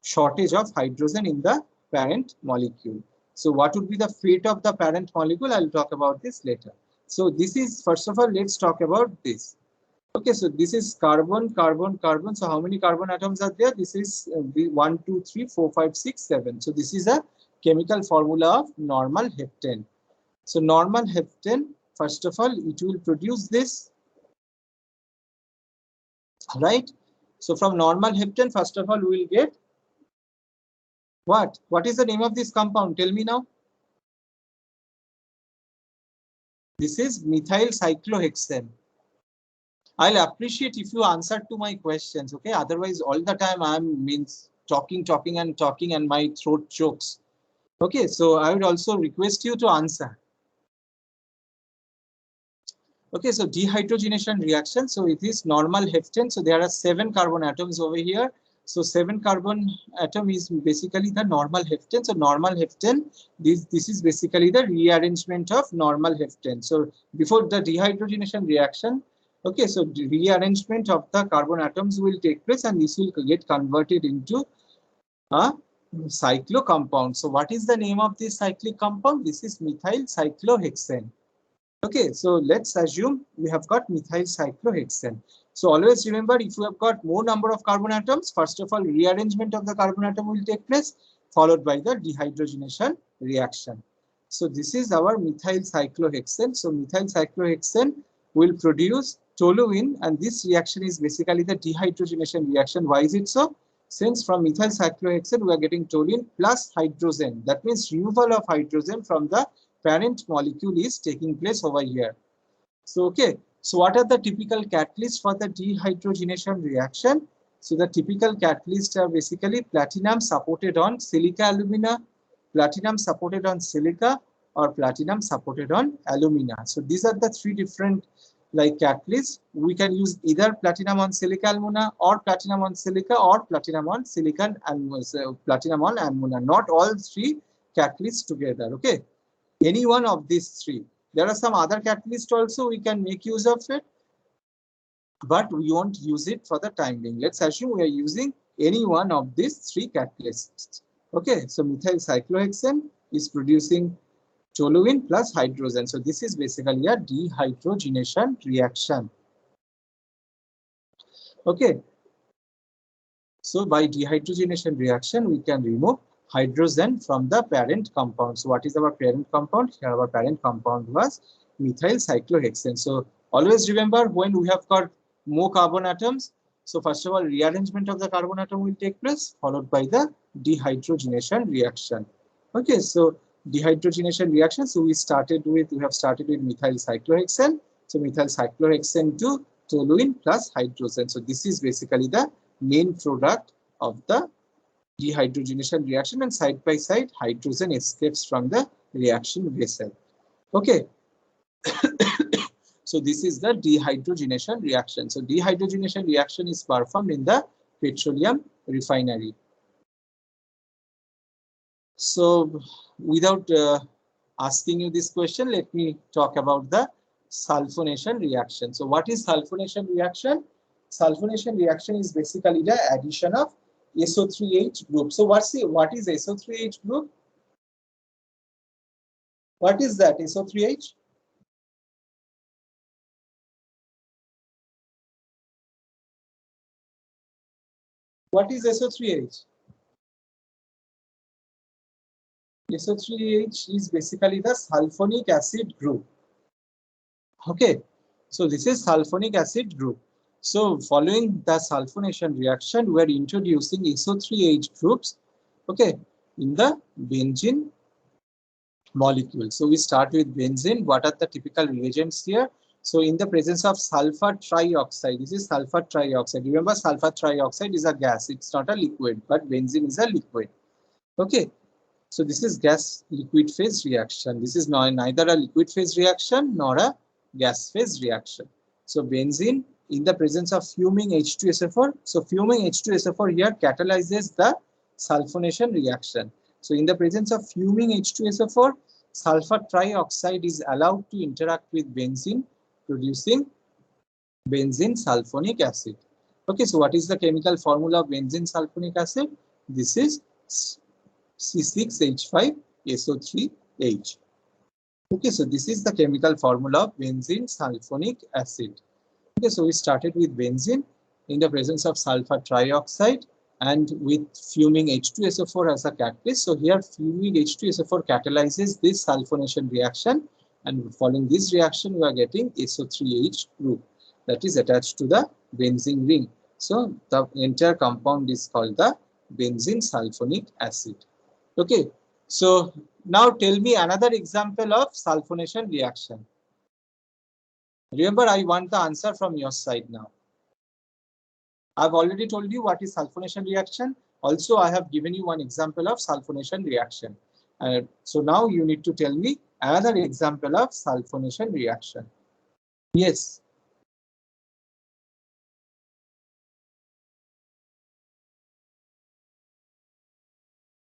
shortage of hydrogen in the parent molecule. So what would be the fate of the parent molecule? I'll talk about this later. So this is, first of all, let's talk about this. Okay, so this is carbon, carbon, carbon. So how many carbon atoms are there? This is 1, 2, 3, 4, 5, 6, 7. So this is a chemical formula of normal heptane. So normal heptane, first of all, it will produce this, right? So from normal heptane, first of all, we will get what? What is the name of this compound? Tell me now. This is methyl cyclohexane. I'll appreciate if you answer to my questions, okay? Otherwise, all the time I'm talking and my throat chokes. Okay, so I would also request you to answer. Okay, so dehydrogenation reaction. So it is normal heptane. So there are 7 carbon atoms over here. So 7 carbon atom is basically the normal heptane. So normal heptane, this is basically the rearrangement of normal heptane. So before the dehydrogenation reaction, okay, so the rearrangement of the carbon atoms will take place and this will get converted into a cyclo compound. So what is the name of this cyclic compound? This is methyl cyclohexane. Okay, so let's assume we have got methyl cyclohexane. So always remember, if you have got more number of carbon atoms, first of all, rearrangement of the carbon atom will take place, followed by the dehydrogenation reaction. So this is our methyl cyclohexane. So methyl cyclohexane will produce toluene, and this reaction is basically the dehydrogenation reaction. Why is it so? Since from methyl cyclohexane we are getting toluene plus hydrogen. That means removal of hydrogen from the parent molecule is taking place over here. So okay, so what are the typical catalysts for the dehydrogenation reaction? So the typical catalysts are basically platinum supported on silica alumina, platinum supported on silica, or platinum supported on alumina. So these are the 3 different like catalysts. We can use either platinum on silica alumina, or platinum on silica, or platinum on silicon and platinum on alumina. Not all 3 catalysts together. Okay, any one of these 3. There are some other catalysts also we can make use of it, but we won't use it for the time being. Let's assume we are using any one of these 3 catalysts. Okay, so methyl cyclohexane is producing toluene plus hydrogen. So this is basically a dehydrogenation reaction. Okay, so by dehydrogenation reaction, we can remove hydrogen from the parent compound. So what is our parent compound? Here our parent compound was methyl cyclohexane. So always remember, when we have got more carbon atoms, so first of all, rearrangement of the carbon atom will take place, followed by the dehydrogenation reaction. Okay, so dehydrogenation reaction. So we have started with methyl cyclohexane. So methyl cyclohexane to toluene plus hydrogen. So this is basically the main product of the dehydrogenation reaction, and side by side hydrogen escapes from the reaction vessel. Okay. So this is the dehydrogenation reaction. So dehydrogenation reaction is performed in the petroleum refinery. So without asking you this question, let me talk about the sulfonation reaction. So what is sulfonation reaction? Sulfonation reaction is basically the addition of SO3H group. So what is SO3H group? What is that SO3H? What is SO3H? SO3H is basically the sulfonic acid group. Okay, so this is sulfonic acid group. So following the sulfonation reaction, we are introducing SO3H groups, okay, in the benzene molecule. So we start with benzene. What are the typical reagents here? So in the presence of sulfur trioxide, this is sulfur trioxide. Remember, sulfur trioxide is a gas. It's not a liquid, but benzene is a liquid. Okay. So this is gas liquid phase reaction. This is neither a liquid phase reaction nor a gas phase reaction. So benzene in the presence of fuming H2SO4. So fuming H2SO4 here catalyzes the sulfonation reaction. So in the presence of fuming H2SO4, sulfur trioxide is allowed to interact with benzene, producing benzene sulfonic acid. Okay, so what is the chemical formula of benzene sulfonic acid? This is C6H5SO3H. Okay, so this is the chemical formula of benzene sulfonic acid. Okay, so we started with benzene in the presence of sulfur trioxide and with fuming H2SO4 as a catalyst. So here fuming H2SO4 catalyzes this sulfonation reaction, and following this reaction we are getting SO3H group that is attached to the benzene ring. So the entire compound is called the benzene sulfonic acid. Okay, so now tell me another example of sulfonation reaction. Remember, I want the answer from your side now. I've already told you what is sulfonation reaction. Also, I have given you one example of sulfonation reaction. So now you need to tell me another example of sulfonation reaction. Yes.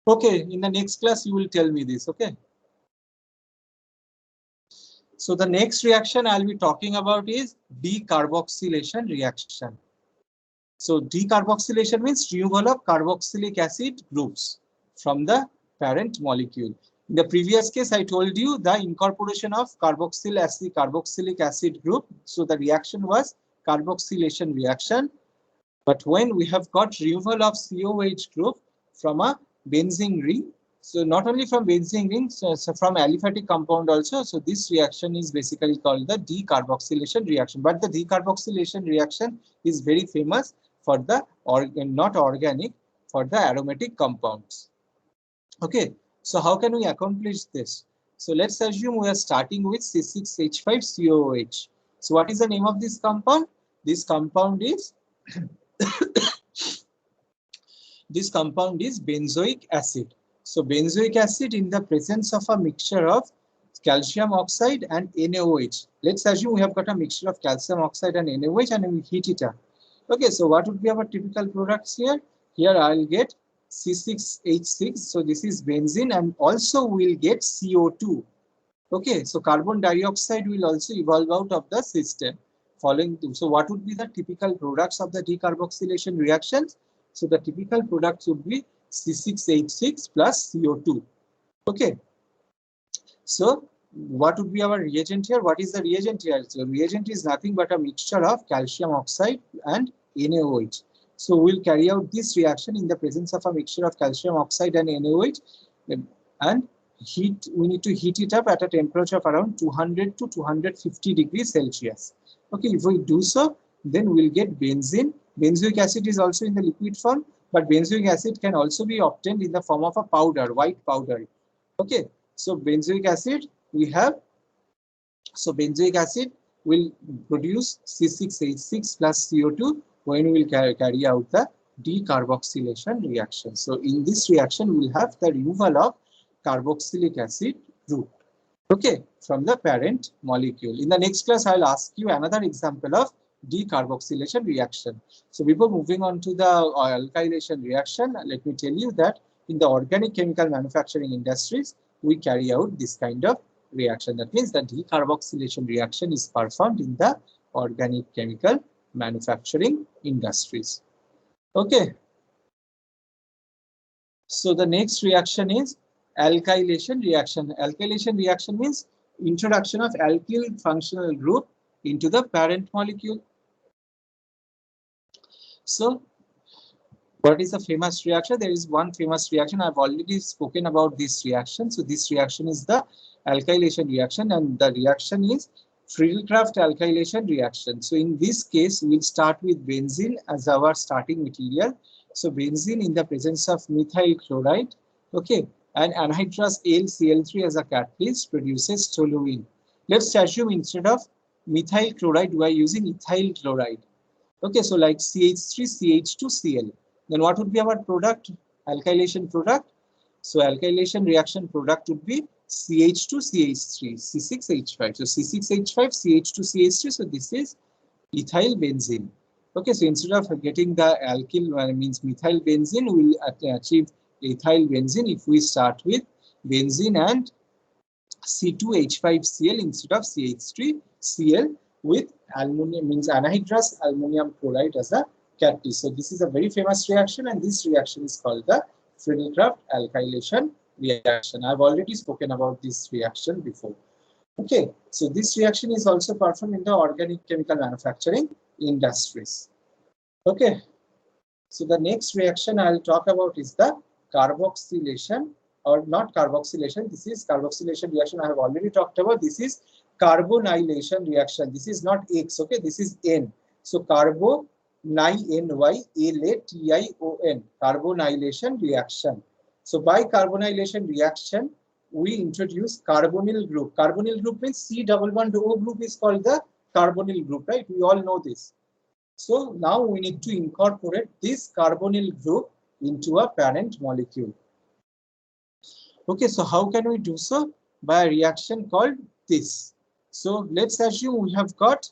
Okay, in the next class, you will tell me this, okay? So the next reaction I'll be talking about is decarboxylation reaction. So decarboxylation means removal of carboxylic acid groups from the parent molecule. In the previous case, I told you the incorporation of carboxylic acid group. So the reaction was carboxylation reaction. But when we have got removal of COH group from a benzene ring, so not only from benzene ring, so from aliphatic compound also. So this reaction is basically called the decarboxylation reaction. But the decarboxylation reaction is very famous for the not organic, for the aromatic compounds. Okay, so how can we accomplish this? So let's assume we are starting with C6H5COOH. So what is the name of this compound? This compound is benzoic acid. So benzoic acid in the presence of a mixture of calcium oxide and NaOH. Let's assume we have got a mixture of calcium oxide and NaOH and we heat it up. Okay, so what would be our typical products here? Here I'll get C6H6. So this is benzene, and also we'll get CO2. Okay, so carbon dioxide will also evolve out of the system. So what would be the typical products of the decarboxylation reactions? So the typical products would be C6H6 plus CO2. Okay. So what would be our reagent here? What is the reagent here? So reagent is nothing but a mixture of calcium oxide and NaOH. So we'll carry out this reaction in the presence of a mixture of calcium oxide and NaOH and we need to heat it up at a temperature of around 200 to 250 degrees Celsius. Okay, if we do so, then we'll get benzene. Benzoic acid is also in the liquid form, but benzoic acid can also be obtained in the form of a powder, white powder. Okay, so benzoic acid we have. So benzoic acid will produce C6H6 plus CO2 when we will carry out the decarboxylation reaction. So in this reaction, we will have the removal of carboxylic acid group, okay, from the parent molecule. In the next class, I'll ask you another example of decarboxylation reaction. So before moving on to the alkylation reaction, let me tell you that in the organic chemical manufacturing industries, we carry out this kind of reaction. That means the decarboxylation reaction is performed in the organic chemical manufacturing industries. Okay. So the next reaction is alkylation reaction. Alkylation reaction means introduction of alkyl functional group into the parent molecule. So what is the famous reaction? There is one famous reaction. I've already spoken about this reaction. So this reaction is the alkylation reaction, and the reaction is Friedel-Crafts alkylation reaction. So in this case, we'll start with benzene as our starting material. So benzene in the presence of methyl chloride, okay, and anhydrous AlCl3 as a catalyst produces toluene. Let's assume instead of methyl chloride, we are using ethyl chloride. Okay, so like CH3, CH2, Cl. Then what would be our product? Alkylation product. So alkylation reaction product would be CH2, CH3, C6H5. So C6H5, CH2, CH3. So this is ethyl benzene. Okay, so instead of getting the alkyl means methyl benzene, we will achieve ethyl benzene if we start with benzene and C2H5Cl instead of CH3Cl with aluminum means anhydrous aluminum chloride as a catalyst. So this is a very famous reaction, and this reaction is called the Friedel-Crafts alkylation reaction. I've already spoken about this reaction before. Okay, so this reaction is also performed in the organic chemical manufacturing industries. Okay, so the next reaction I'll talk about is the carboxylation, or not carboxylation. This is carboxylation reaction I have already talked about. This is carbonylation reaction. This is not X, okay, this is N. So carbonylation, carbonylation reaction. So by carbonylation reaction, we introduce carbonyl group. Carbonyl group means C double bond O group is called the carbonyl group, right? We all know this. So now we need to incorporate this carbonyl group into a parent molecule. Okay, so how can we do so? By a reaction called this. So let's assume we have got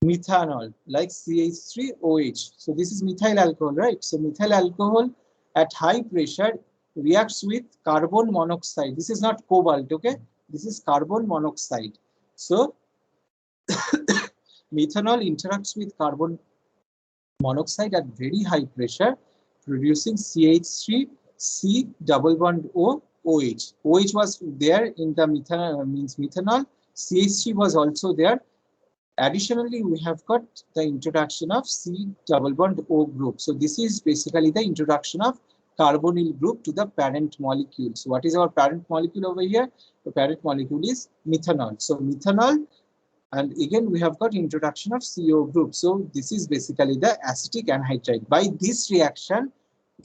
methanol like CH3OH. So this is methyl alcohol, right? So methyl alcohol at high pressure reacts with carbon monoxide. This is not cobalt, okay? This is carbon monoxide. So methanol interacts with carbon monoxide at very high pressure, producing CH3C double bond O OH. OH was there in the methanol. CH3 was also there. Additionally, we have got the introduction of C double bond O group. So this is basically the introduction of carbonyl group to the parent molecule. So what is our parent molecule over here? The parent molecule is methanol. So methanol, and again we have got introduction of CO group. So this is basically the acetic anhydride. By this reaction,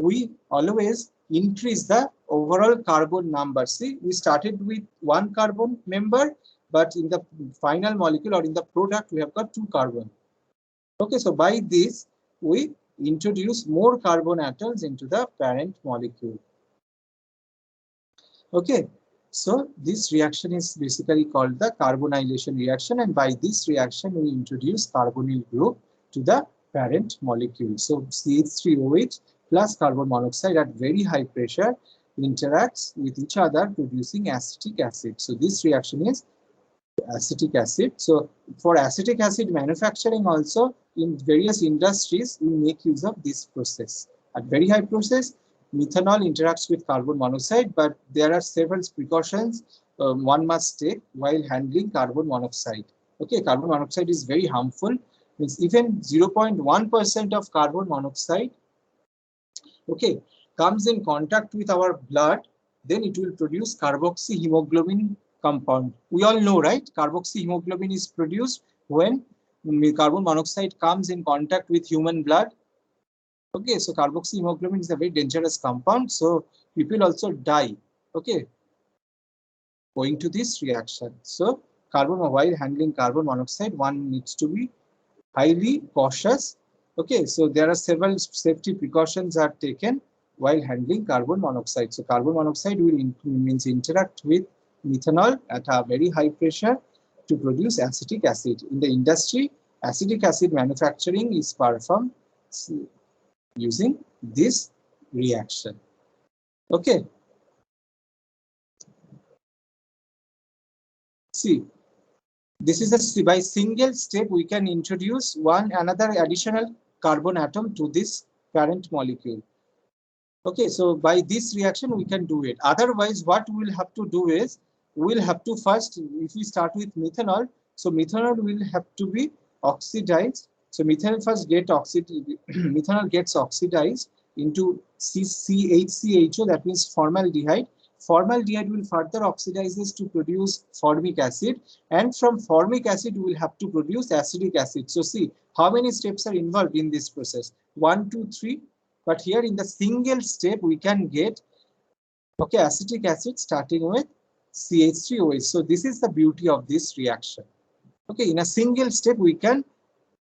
we always increase the overall carbon number. See, we started with one carbon member, but in the final molecule or in the product, we have got two carbon. Okay, so by this, we introduce more carbon atoms into the parent molecule. Okay, so this reaction is basically called the carbonylation reaction, and by this reaction, we introduce carbonyl group to the parent molecule. So CH3OH plus carbon monoxide at very high pressure interacts with each other, producing acetic acid. So this reaction is acetic acid. So for acetic acid manufacturing also in various industries, we make use of this process. At very high process, methanol interacts with carbon monoxide, but there are several precautions one must take while handling carbon monoxide. Okay, carbon monoxide is very harmful. Means even 0.1% of carbon monoxide, okay, comes in contact with our blood, then it will produce carboxyhemoglobin compound. We all know, right? Carboxyhemoglobin is produced when carbon monoxide comes in contact with human blood. Okay, so carboxyhemoglobin is a very dangerous compound, so people also die. Okay, owing to this reaction. So while handling carbon monoxide, one needs to be highly cautious. Okay, so there are several safety precautions are taken while handling carbon monoxide. So carbon monoxide will interact with methanol at a very high pressure to produce acetic acid. In the industry, acetic acid manufacturing is performed using this reaction. Okay. See, this is by single step we can introduce another additional carbon atom to this parent molecule. Okay, so by this reaction we can do it. Otherwise, what we will have to do is we will have to first, if we start with methanol, so methanol will have to be oxidized. So methanol first get methanol gets oxidized into CHCHO, that means formaldehyde. Formaldehyde will further oxidizes to produce formic acid, and from formic acid we will have to produce acetic acid. So see how many steps are involved in this process. 1, 2, 3. But here in the single step we can get acetic acid starting with CH3OH. So this is the beauty of this reaction. Okay, in a single step we can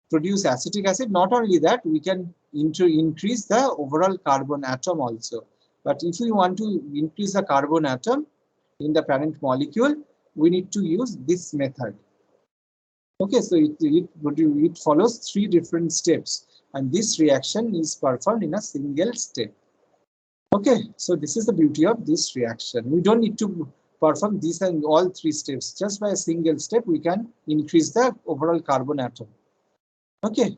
produce acetic acid. Not only that, we can increase the overall carbon atom also. But if we want to increase the carbon atom in the parent molecule, we need to use this method. Okay, so it follows 3 different steps, and this reaction is performed in a single step. Okay, so this is the beauty of this reaction. We don't need to perform these and all 3 steps. Just by a single step, we can increase the overall carbon atom. Okay,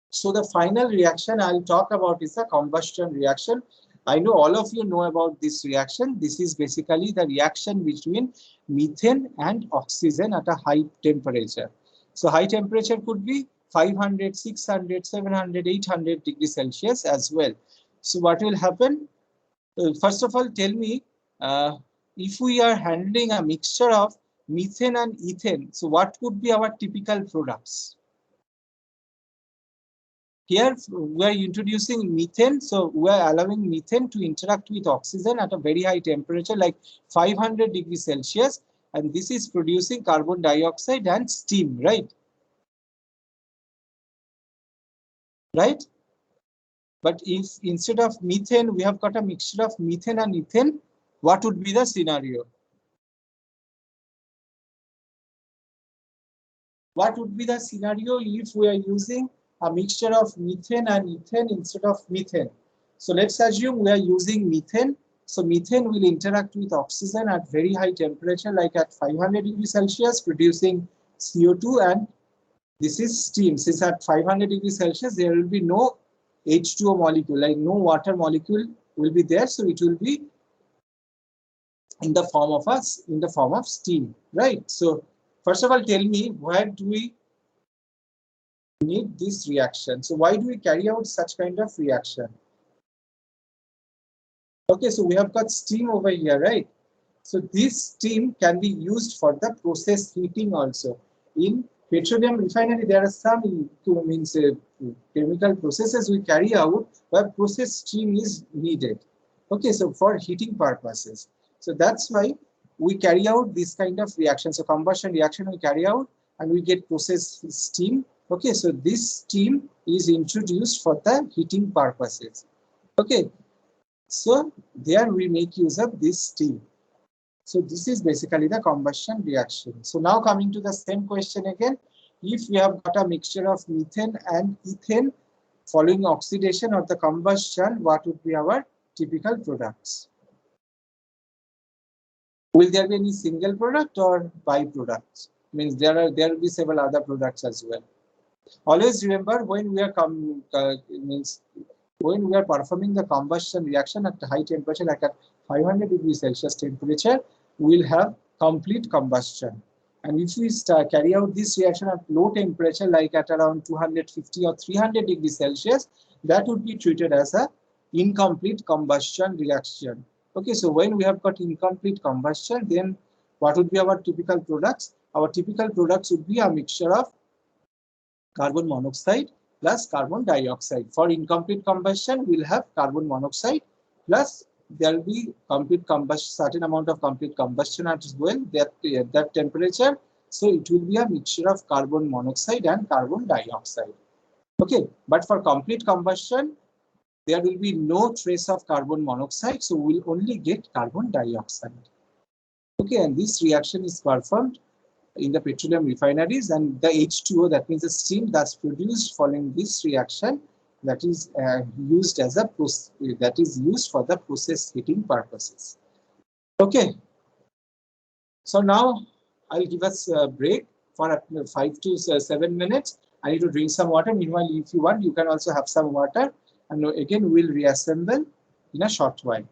so the final reaction I'll talk about is the combustion reaction. I know all of you know about this reaction. This is basically the reaction between methane and oxygen at a high temperature. So high temperature could be 500, 600, 700, 800 degrees Celsius as well. So what will happen? First of all, tell me, if we are handling a mixture of methane and ethane, so what could be our typical products? Here we are introducing methane, so we are allowing methane to interact with oxygen at a very high temperature like 500 degrees Celsius, and this is producing carbon dioxide and steam, right? Right? But if instead of methane we have got a mixture of methane and ethane, what would be the scenario? What would be the scenario if we are using a mixture of methane and ethane instead of methane? So let's assume we are using methane. So methane will interact with oxygen at very high temperature, like at 500 degrees Celsius, producing CO2, and this is steam. Since at 500 degrees Celsius, there will be no H2O molecule, like no water molecule will be there. So it will be in the form of steam, right? So first of all, tell me, why do we need this reaction? So why do we carry out such kind of reaction? Okay, so we have got steam over here, right? So this steam can be used for the process heating also. In petroleum refinery, there are some chemical processes we carry out where process steam is needed. Okay, so for heating purposes. So that's why we carry out this kind of reaction. So combustion reaction we carry out and we get process steam. Okay, so this steam is introduced for the heating purposes. Okay, so there we make use of this steam. So this is basically the combustion reaction. So now coming to the same question again, if we have got a mixture of methane and ethane following oxidation or the combustion, what would be our typical products? Will there be any single product or byproducts? Means there will be several other products as well. Always remember, when we are when we are performing the combustion reaction at high temperature, like at 500 degrees Celsius temperature, we will have complete combustion. And if we carry out this reaction at low temperature, like at around 250 or 300 degrees Celsius, that would be treated as a incomplete combustion reaction. Okay, so when we have got incomplete combustion, then what would be our typical products? Our typical products would be a mixture of carbon monoxide plus carbon dioxide. For incomplete combustion, we'll have carbon monoxide plus there will be complete combustion, certain amount of complete combustion as well at that temperature. So it will be a mixture of carbon monoxide and carbon dioxide. Okay, but for complete combustion, there will be no trace of carbon monoxide, so we'll only get carbon dioxide. Okay, and this reaction is performed in the petroleum refineries, and the H2O, that means the steam that's produced following this reaction, that is used as a used for the process heating purposes. Okay, so now I'll give us a break for 5 to 7 minutes. I need to drink some water. Meanwhile, if you want, you can also have some water, and again we'll reassemble in a short while.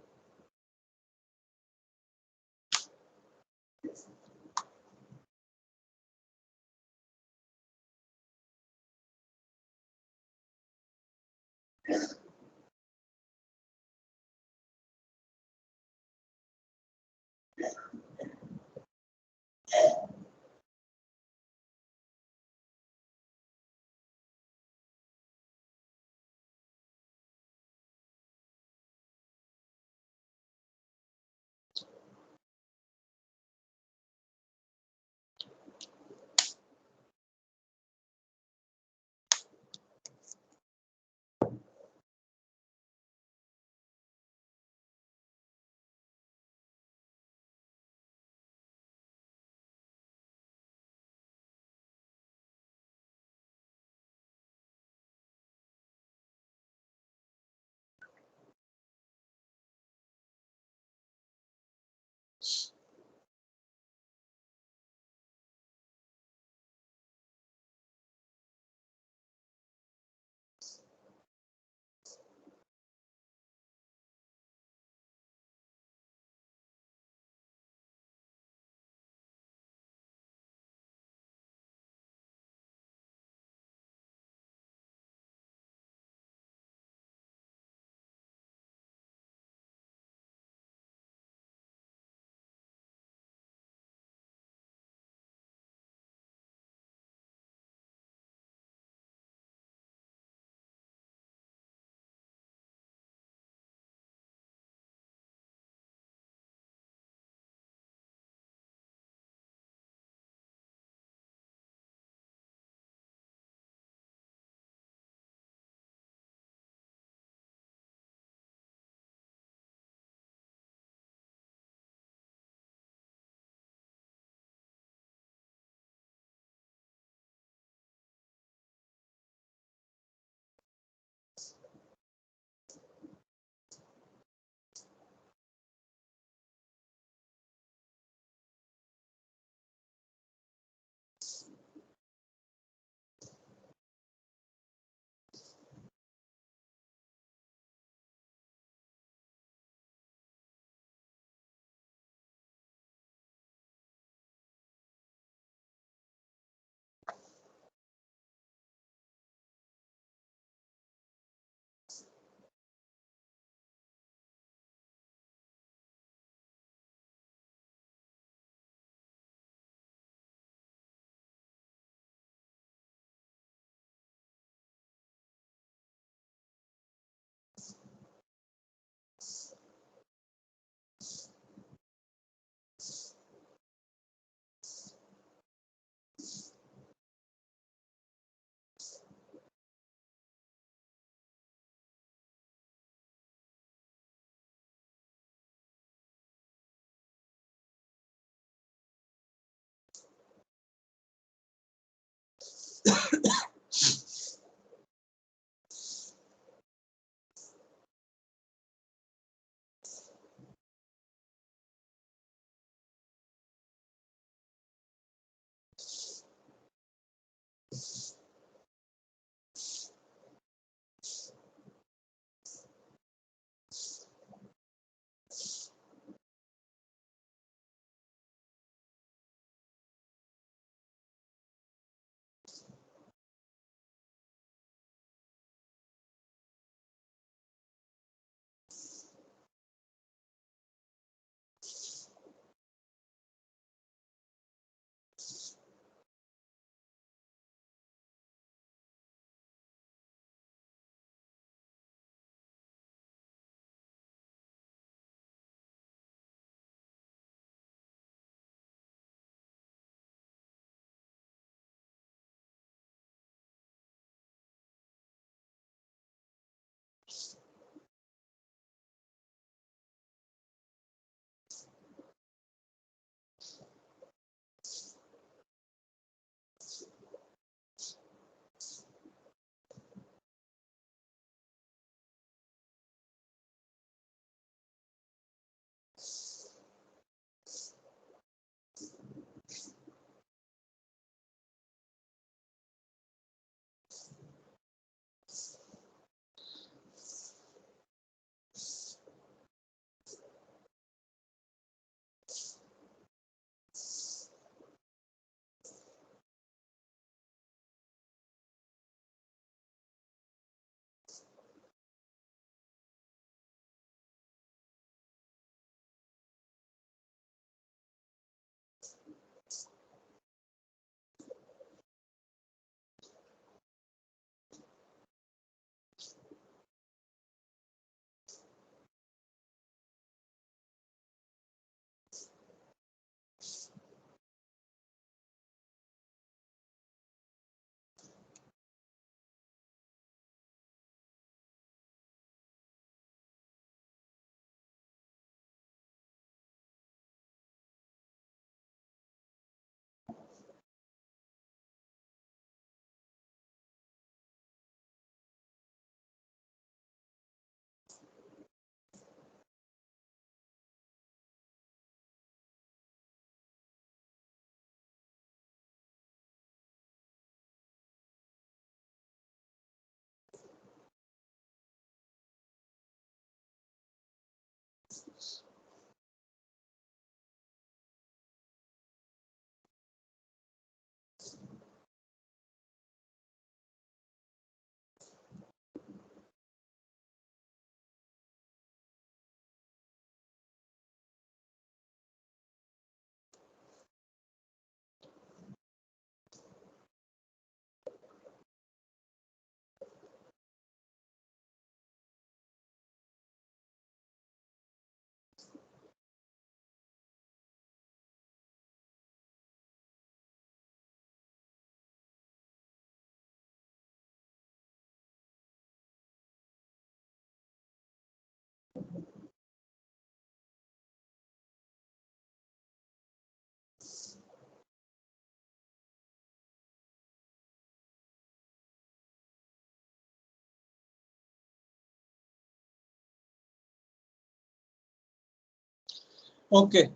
Okay,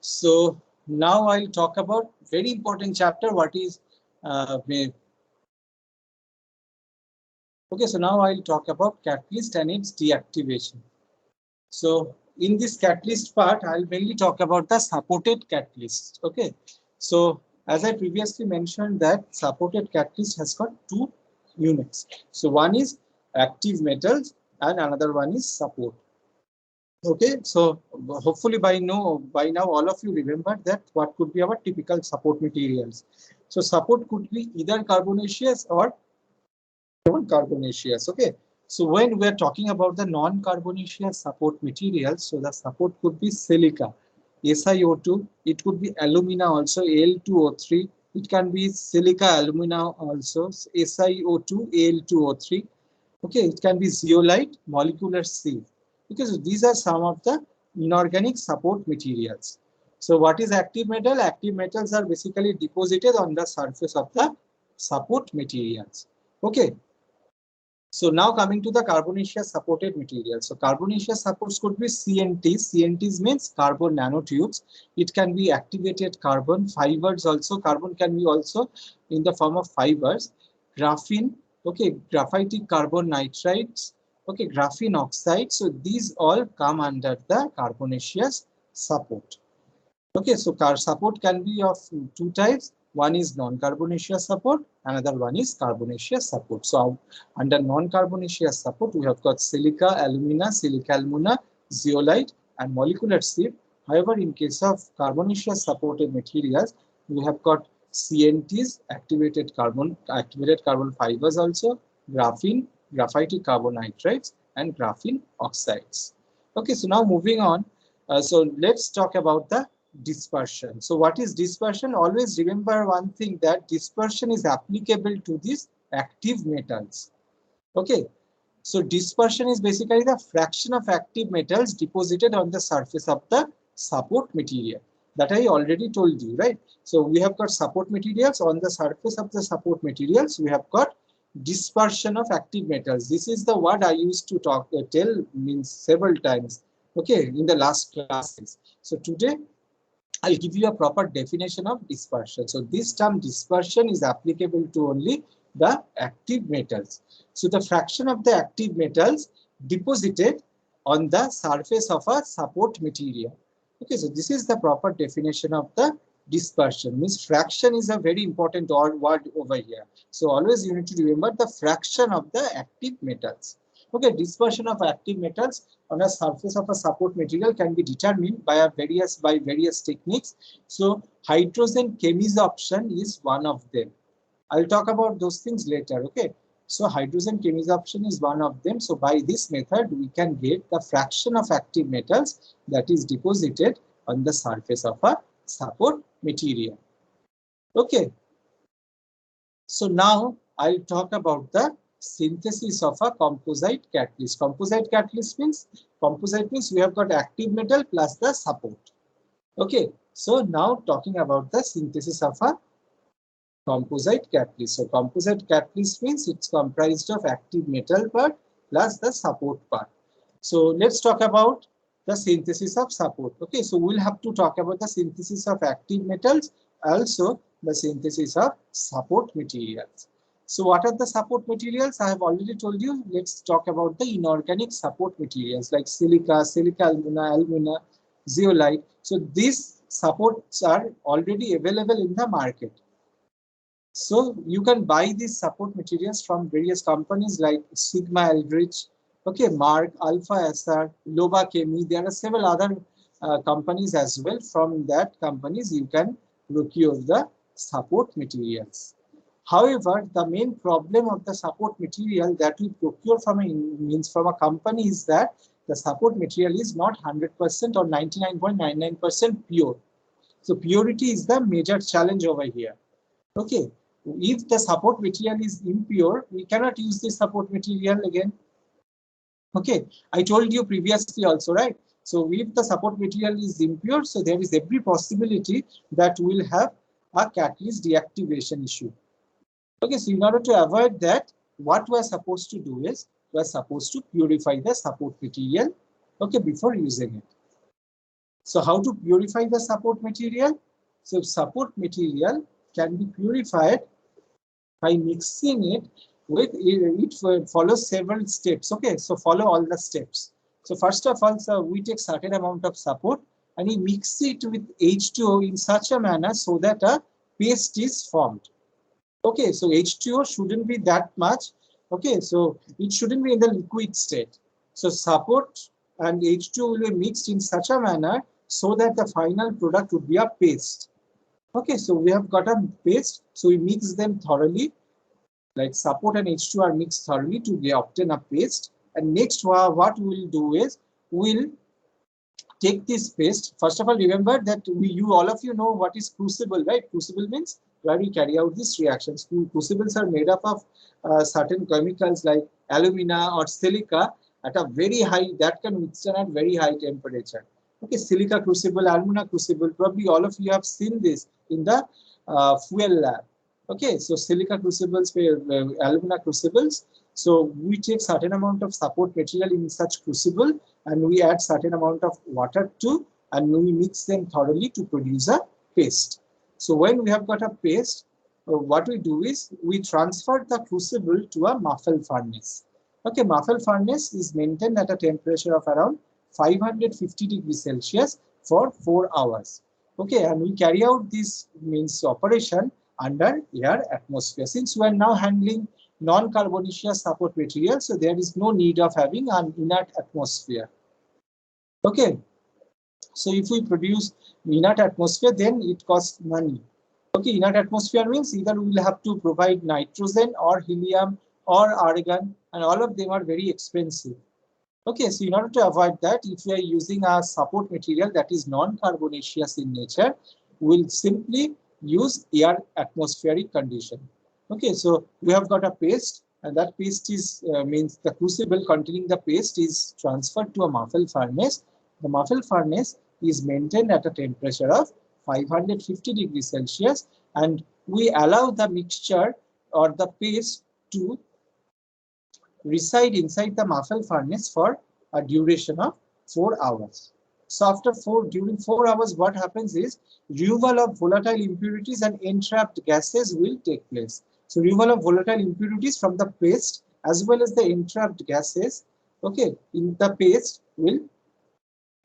so now I'll talk about very important chapter. What is okay? So now I'll talk about catalyst and its deactivation. So in this catalyst part, I'll mainly talk about the supported catalyst. Okay, so as I previously mentioned that supported catalyst has got two units. So one is active metals and another one is support. Okay, so hopefully by now all of you remember that what could be our typical support materials. So support could be either carbonaceous or non-carbonaceous. Okay, so when we are talking about the non-carbonaceous support materials, so the support could be silica, SiO2. It could be alumina also, Al2O3. It can be silica alumina also, SiO2 Al2O3. Okay, it can be zeolite, molecular sieve, because these are some of the inorganic support materials. So what is active metal? Active metals are basically deposited on the surface of the support materials. Okay, so now coming to the carbonaceous supported materials. So carbonaceous supports could be CNTs. CNTs means carbon nanotubes. It can be activated carbon fibers also. Carbon can be also in the form of fibers. Graphene, okay, graphitic carbon nitrides, okay, graphene oxide. So these all come under the carbonaceous support. Okay, so car support can be of two types. One is non-carbonaceous support, another one is carbonaceous support. So under non-carbonaceous support, we have got silica, alumina, silica alumina, zeolite, and molecular sieve. However, in case of carbonaceous supported materials, we have got CNTs, activated carbon fibers also, graphene, graphitic carbon nitrides, and graphene oxides. Okay, so now moving on. So let's talk about the dispersion. So what is dispersion? Always remember one thing, that dispersion is applicable to these active metals. Okay, so dispersion is basically the fraction of active metals deposited on the surface of the support material. That I already told you, right? So we have got support materials. On the surface of the support materials, we have got dispersion of active metals. This is the word I used to tell means several times, okay, in the last classes. So today I'll give you a proper definition of dispersion. So this term dispersion is applicable to only the active metals. So the fraction of the active metals deposited on the surface of a support material. Okay, so this is the proper definition of the dispersion. Means fraction is a very important word over here. So always you need to remember the fraction of the active metals. Okay, dispersion of active metals on a surface of a support material can be determined by various techniques. So hydrogen chemisorption is one of them. I'll talk about those things later. Okay, so hydrogen chemisorption is one of them. So by this method, we can get the fraction of active metals that is deposited on the surface of a support material. Okay, so now I'll talk about the synthesis of a composite catalyst. Composite means we have got active metal plus the support. Okay, so now talking about the synthesis of a composite catalyst. So composite catalyst means it's comprised of active metal part plus the support part. So let's talk about the synthesis of support. Okay, so we'll have to talk about the synthesis of active metals, also the synthesis of support materials. So what are the support materials? I have already told you. Let's talk about the inorganic support materials like silica, silica alumina, zeolite. So these supports are already available in the market. So you can buy these support materials from various companies like Sigma Aldrich, okay, Mark, Alpha SR, Loba Chemi. There are several other companies as well. From that companies, you can procure the support materials. However, the main problem of the support material that we procure from a company is that the support material is not 100% or 99.99% pure. So purity is the major challenge over here. Okay, if the support material is impure, we cannot use the support material again. Okay, I told you previously also, right? So if the support material is impure, so there is every possibility that we'll have a catalyst deactivation issue. Okay, so in order to avoid that, what we're supposed to do is we're supposed to purify the support material, okay, before using it. So how to purify the support material? So support material can be purified by mixing it with it follows several steps. Okay, so follow all the steps. So first of all, so we take certain amount of support and we mix it with H2O in such a manner so that a paste is formed. Okay, so H2O shouldn't be that much. Okay, so it shouldn't be in the liquid state. So support and H2O will be mixed in such a manner so that the final product would be a paste. Okay, so we have got a paste, so we mix them thoroughly. Like support and H2 are mixed thoroughly to obtain a paste. And next, what we'll do is we'll take this paste. First of all, remember that all of you know what is crucible, right? Crucible means where we carry out these reactions. Crucibles are made up of certain chemicals like alumina or silica at a very high, that can withstand at very high temperature. Okay, silica crucible, alumina crucible, probably all of you have seen this in the fuel lab. Okay, so silica crucibles, alumina crucibles. So we take certain amount of support material in such crucible and we add certain amount of water too, and we mix them thoroughly to produce a paste. So when we have got a paste, what we do is we transfer the crucible to a muffle furnace. Okay, muffle furnace is maintained at a temperature of around 550 degrees Celsius for 4 hours. Okay, and we carry out this means operation under air atmosphere. Since we are now handling non-carbonaceous support material, so there is no need of having an inert atmosphere. Okay, so if we produce inert atmosphere, then it costs money. Okay, inert atmosphere means either we will have to provide nitrogen or helium or argon, and all of them are very expensive. Okay, so in order to avoid that, if we are using a support material that is non-carbonaceous in nature, we'll simply use air atmospheric condition. Okay, so we have got a paste, and that paste is means the crucible containing the paste is transferred to a muffle furnace. The muffle furnace is maintained at a temperature of 550 degrees Celsius, and we allow the mixture or the paste to reside inside the muffle furnace for a duration of 4 hours. So after during 4 hours, what happens is removal of volatile impurities and entrapped gases will take place. So removal of volatile impurities from the paste as well as the entrapped gases, okay, in the paste will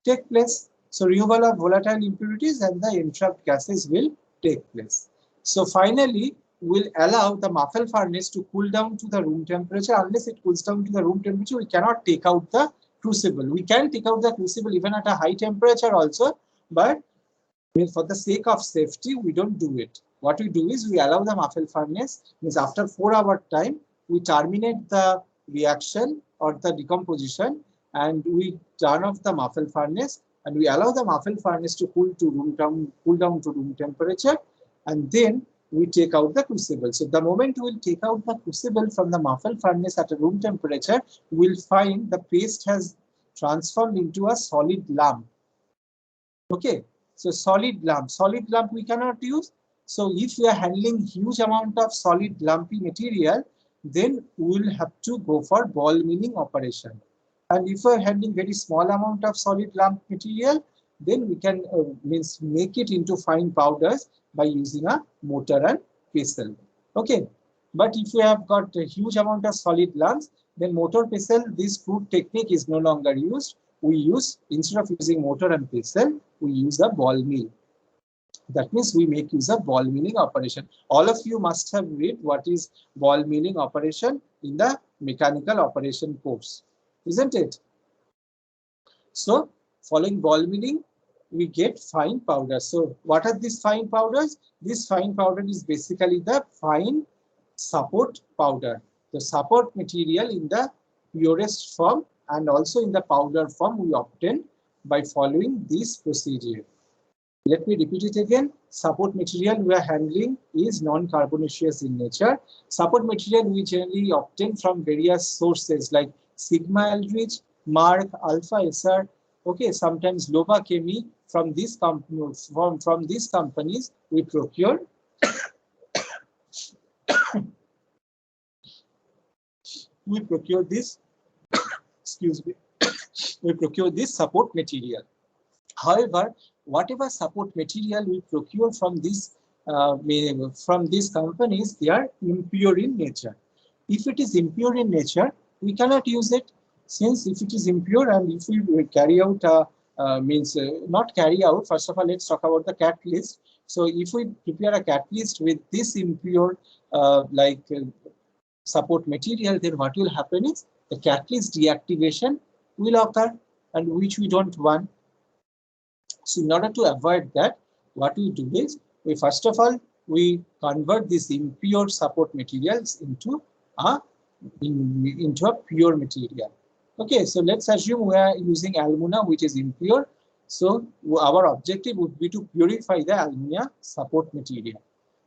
take place. So removal of volatile impurities and the entrapped gases will take place. So finally, we'll allow the muffle furnace to cool down to the room temperature. Unless it cools down to the room temperature, we cannot take out the crucible. We can take out the crucible even at a high temperature also, but for the sake of safety, we don't do it. What we do is we allow the muffle furnace, means after 4 hour time, we terminate the reaction or the decomposition and we turn off the muffle furnace and we allow the muffle furnace to cool down to room temperature, and then we take out the crucible. So the moment we will take out the crucible from the muffle furnace at a room temperature, we will find the paste has transformed into a solid lump. Okay, so solid lump we cannot use. So if we are handling huge amount of solid lumpy material, then we will have to go for ball milling operation. And if we are handling very small amount of solid lump material, then we can make it into fine powders by using a mortar and pestle. Okay, but if we have got a huge amount of solid lumps, then mortar pestle, this crude technique is no longer used. We use, instead of using mortar and pestle, we use a ball mill. That means we make use of ball milling operation. All of you must have read what is ball milling operation in the mechanical operation course, isn't it? So following ball milling, we get fine powder. So what are these fine powders? This fine powder is basically the fine support powder, the support material in the purest form and also in the powder form we obtain by following this procedure. Let me repeat it again. Support material we are handling is non-carbonaceous in nature. Support material we generally obtain from various sources like Sigma Aldrich, Mark, Alpha SR, okay, sometimes Loba Chemi. From these companies, from these companies, we procure this, excuse me, we procure this support material. However, whatever support material we procure from these companies, they are impure in nature. If it is impure in nature, we cannot use it, since if it is impure and if we carry out not carry out, first of all, let's talk about the catalyst. So if we prepare a catalyst with this impure support material, then what will happen is the catalyst deactivation will occur, and which we don't want. So in order to avoid that, what we do is, we first of all, we convert these impure support materials into a pure material. Okay, so let's assume we are using alumina, which is impure. So our objective would be to purify the alumina support material.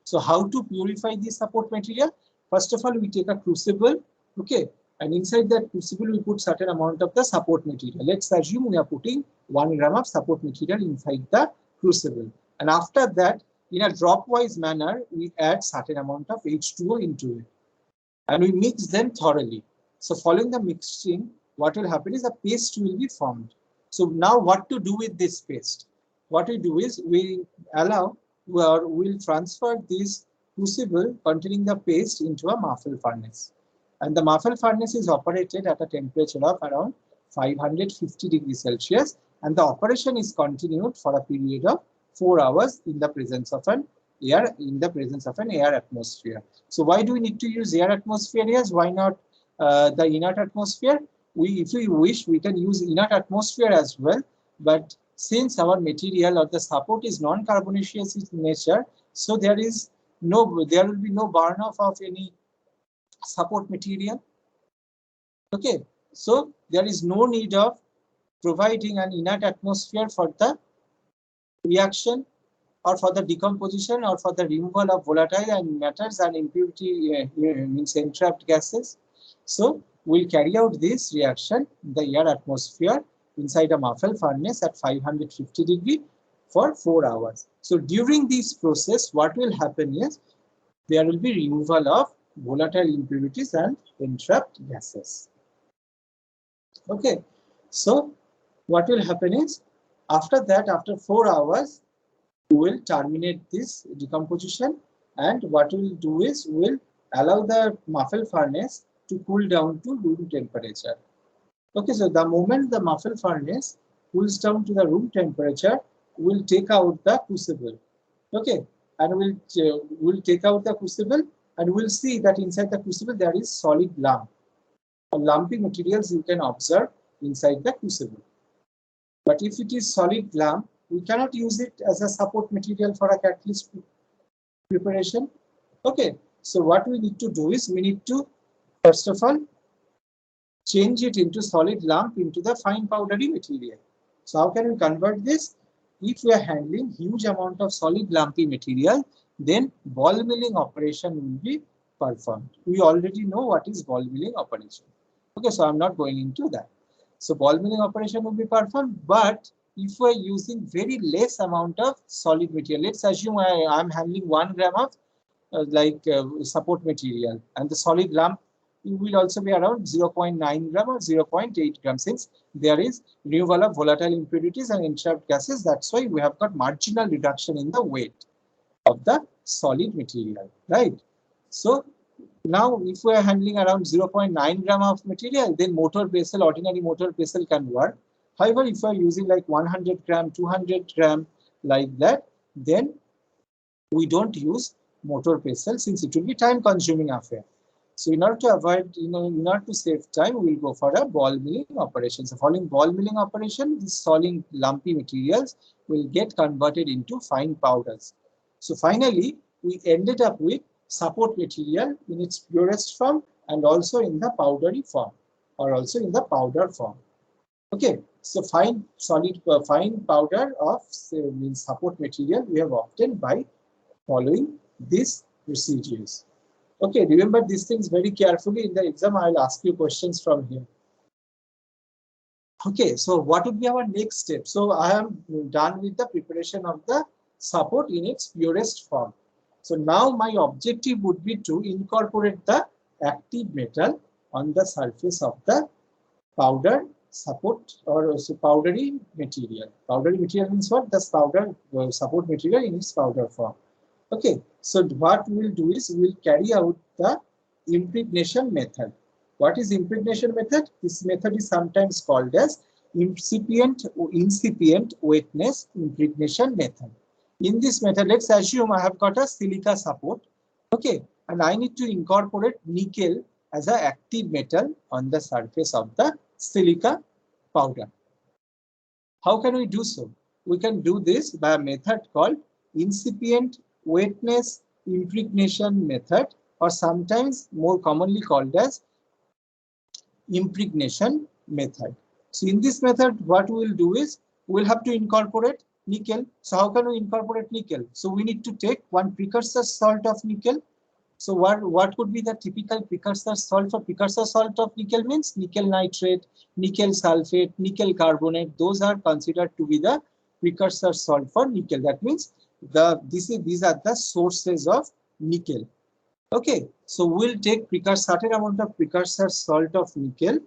So how to purify this support material? First of all, we take a crucible, okay, and inside that crucible we put certain amount of the support material. Let's assume we are putting 1 gram of support material inside the crucible, and after that, in a dropwise manner, we add certain amount of H2O into it, and we mix them thoroughly. So following the mixing, what will happen is a paste will be formed. So now what to do with this paste? What we do is we allow, or we'll transfer this crucible containing the paste into a muffle furnace. And the muffle furnace is operated at a temperature of around 550 degrees Celsius, and the operation is continued for a period of 4 hours in the presence of an air atmosphere. So why do we need to use air atmosphere? Yes, why not the inert atmosphere? If we wish, we can use inert atmosphere as well, but since our material or the support is non-carbonaceous in nature, so there will be no burn off of any support material. Okay, so there is no need of providing an inert atmosphere for the reaction, or for the decomposition, or for the removal of volatile and matters and impurity, means entrapped gases. So we'll carry out this reaction in the air atmosphere inside a muffle furnace at 550 degree for 4 hours. So during this process, what will happen is there will be removal of volatile impurities and entrapped gases. Okay, so what will happen is, after that, after 4 hours, we will terminate this decomposition, and what we will do is we will allow the muffle furnace to cool down to room temperature. Okay, so the moment the muffle furnace cools down to the room temperature, we will take out the crucible. Okay, and we'll take out the crucible, and we'll see that inside the crucible there is solid lump. Lumpy materials you can observe inside the crucible. But if it is solid lump, we cannot use it as a support material for a catalyst preparation. Okay, so what we need to do is, we need to first of all change it into solid lump into the fine powdery material. So how can we convert this? If we are handling huge amount of solid lumpy material, then ball milling operation will be performed. We already know what is ball milling operation. Okay, so I'm not going into that. So ball milling operation will be performed, but if we are using very less amount of solid material, let's assume I'm handling 1 gram of support material, and the solid lump will also be around 0.9 gram or 0.8 gram, since there is removal of volatile impurities and entrapped gases. That's why we have got marginal reduction in the weight of the solid material, right? So now if we are handling around 0.9 gram of material, then ordinary motor pestle can work. However, if we are using like 100 gram, 200 gram like that, then we don't use motor pestle, since it will be time consuming affair. So in order to avoid, in order to save time, we will go for a ball milling operation. So following ball milling operation, these solid lumpy materials will get converted into fine powders. So finally, we ended up with support material in its purest form, and also in the powdery form, or also in the powder form. Okay, so fine powder of support material we have obtained by following these procedures. Okay, remember these things very carefully. In the exam, I will ask you questions from here. Okay, so what would be our next step? So I am done with the preparation of the support in its purest form. So now my objective would be to incorporate the active metal on the surface of the powder support or powdery material. Powdery material means what? The powder support material in its powder form. Okay, so what we will do is we will carry out the impregnation method. What is impregnation method? This method is sometimes called as incipient wetness impregnation method. In this method, let's assume I have got a silica support. Okay, and I need to incorporate nickel as an active metal on the surface of the silica powder. How can we do so? We can do this by a method called incipient wetness impregnation method, or sometimes more commonly called as impregnation method. So in this method, what we will do is we'll have to incorporate nickel. So how can we incorporate nickel? So we need to take one precursor salt of nickel. So what could be the typical precursor salt? For precursor salt of nickel means nickel nitrate, nickel sulfate, nickel carbonate. Those are considered to be the precursor salt for nickel. That means these are the sources of nickel. Okay, so we'll take certain amount of precursor salt of nickel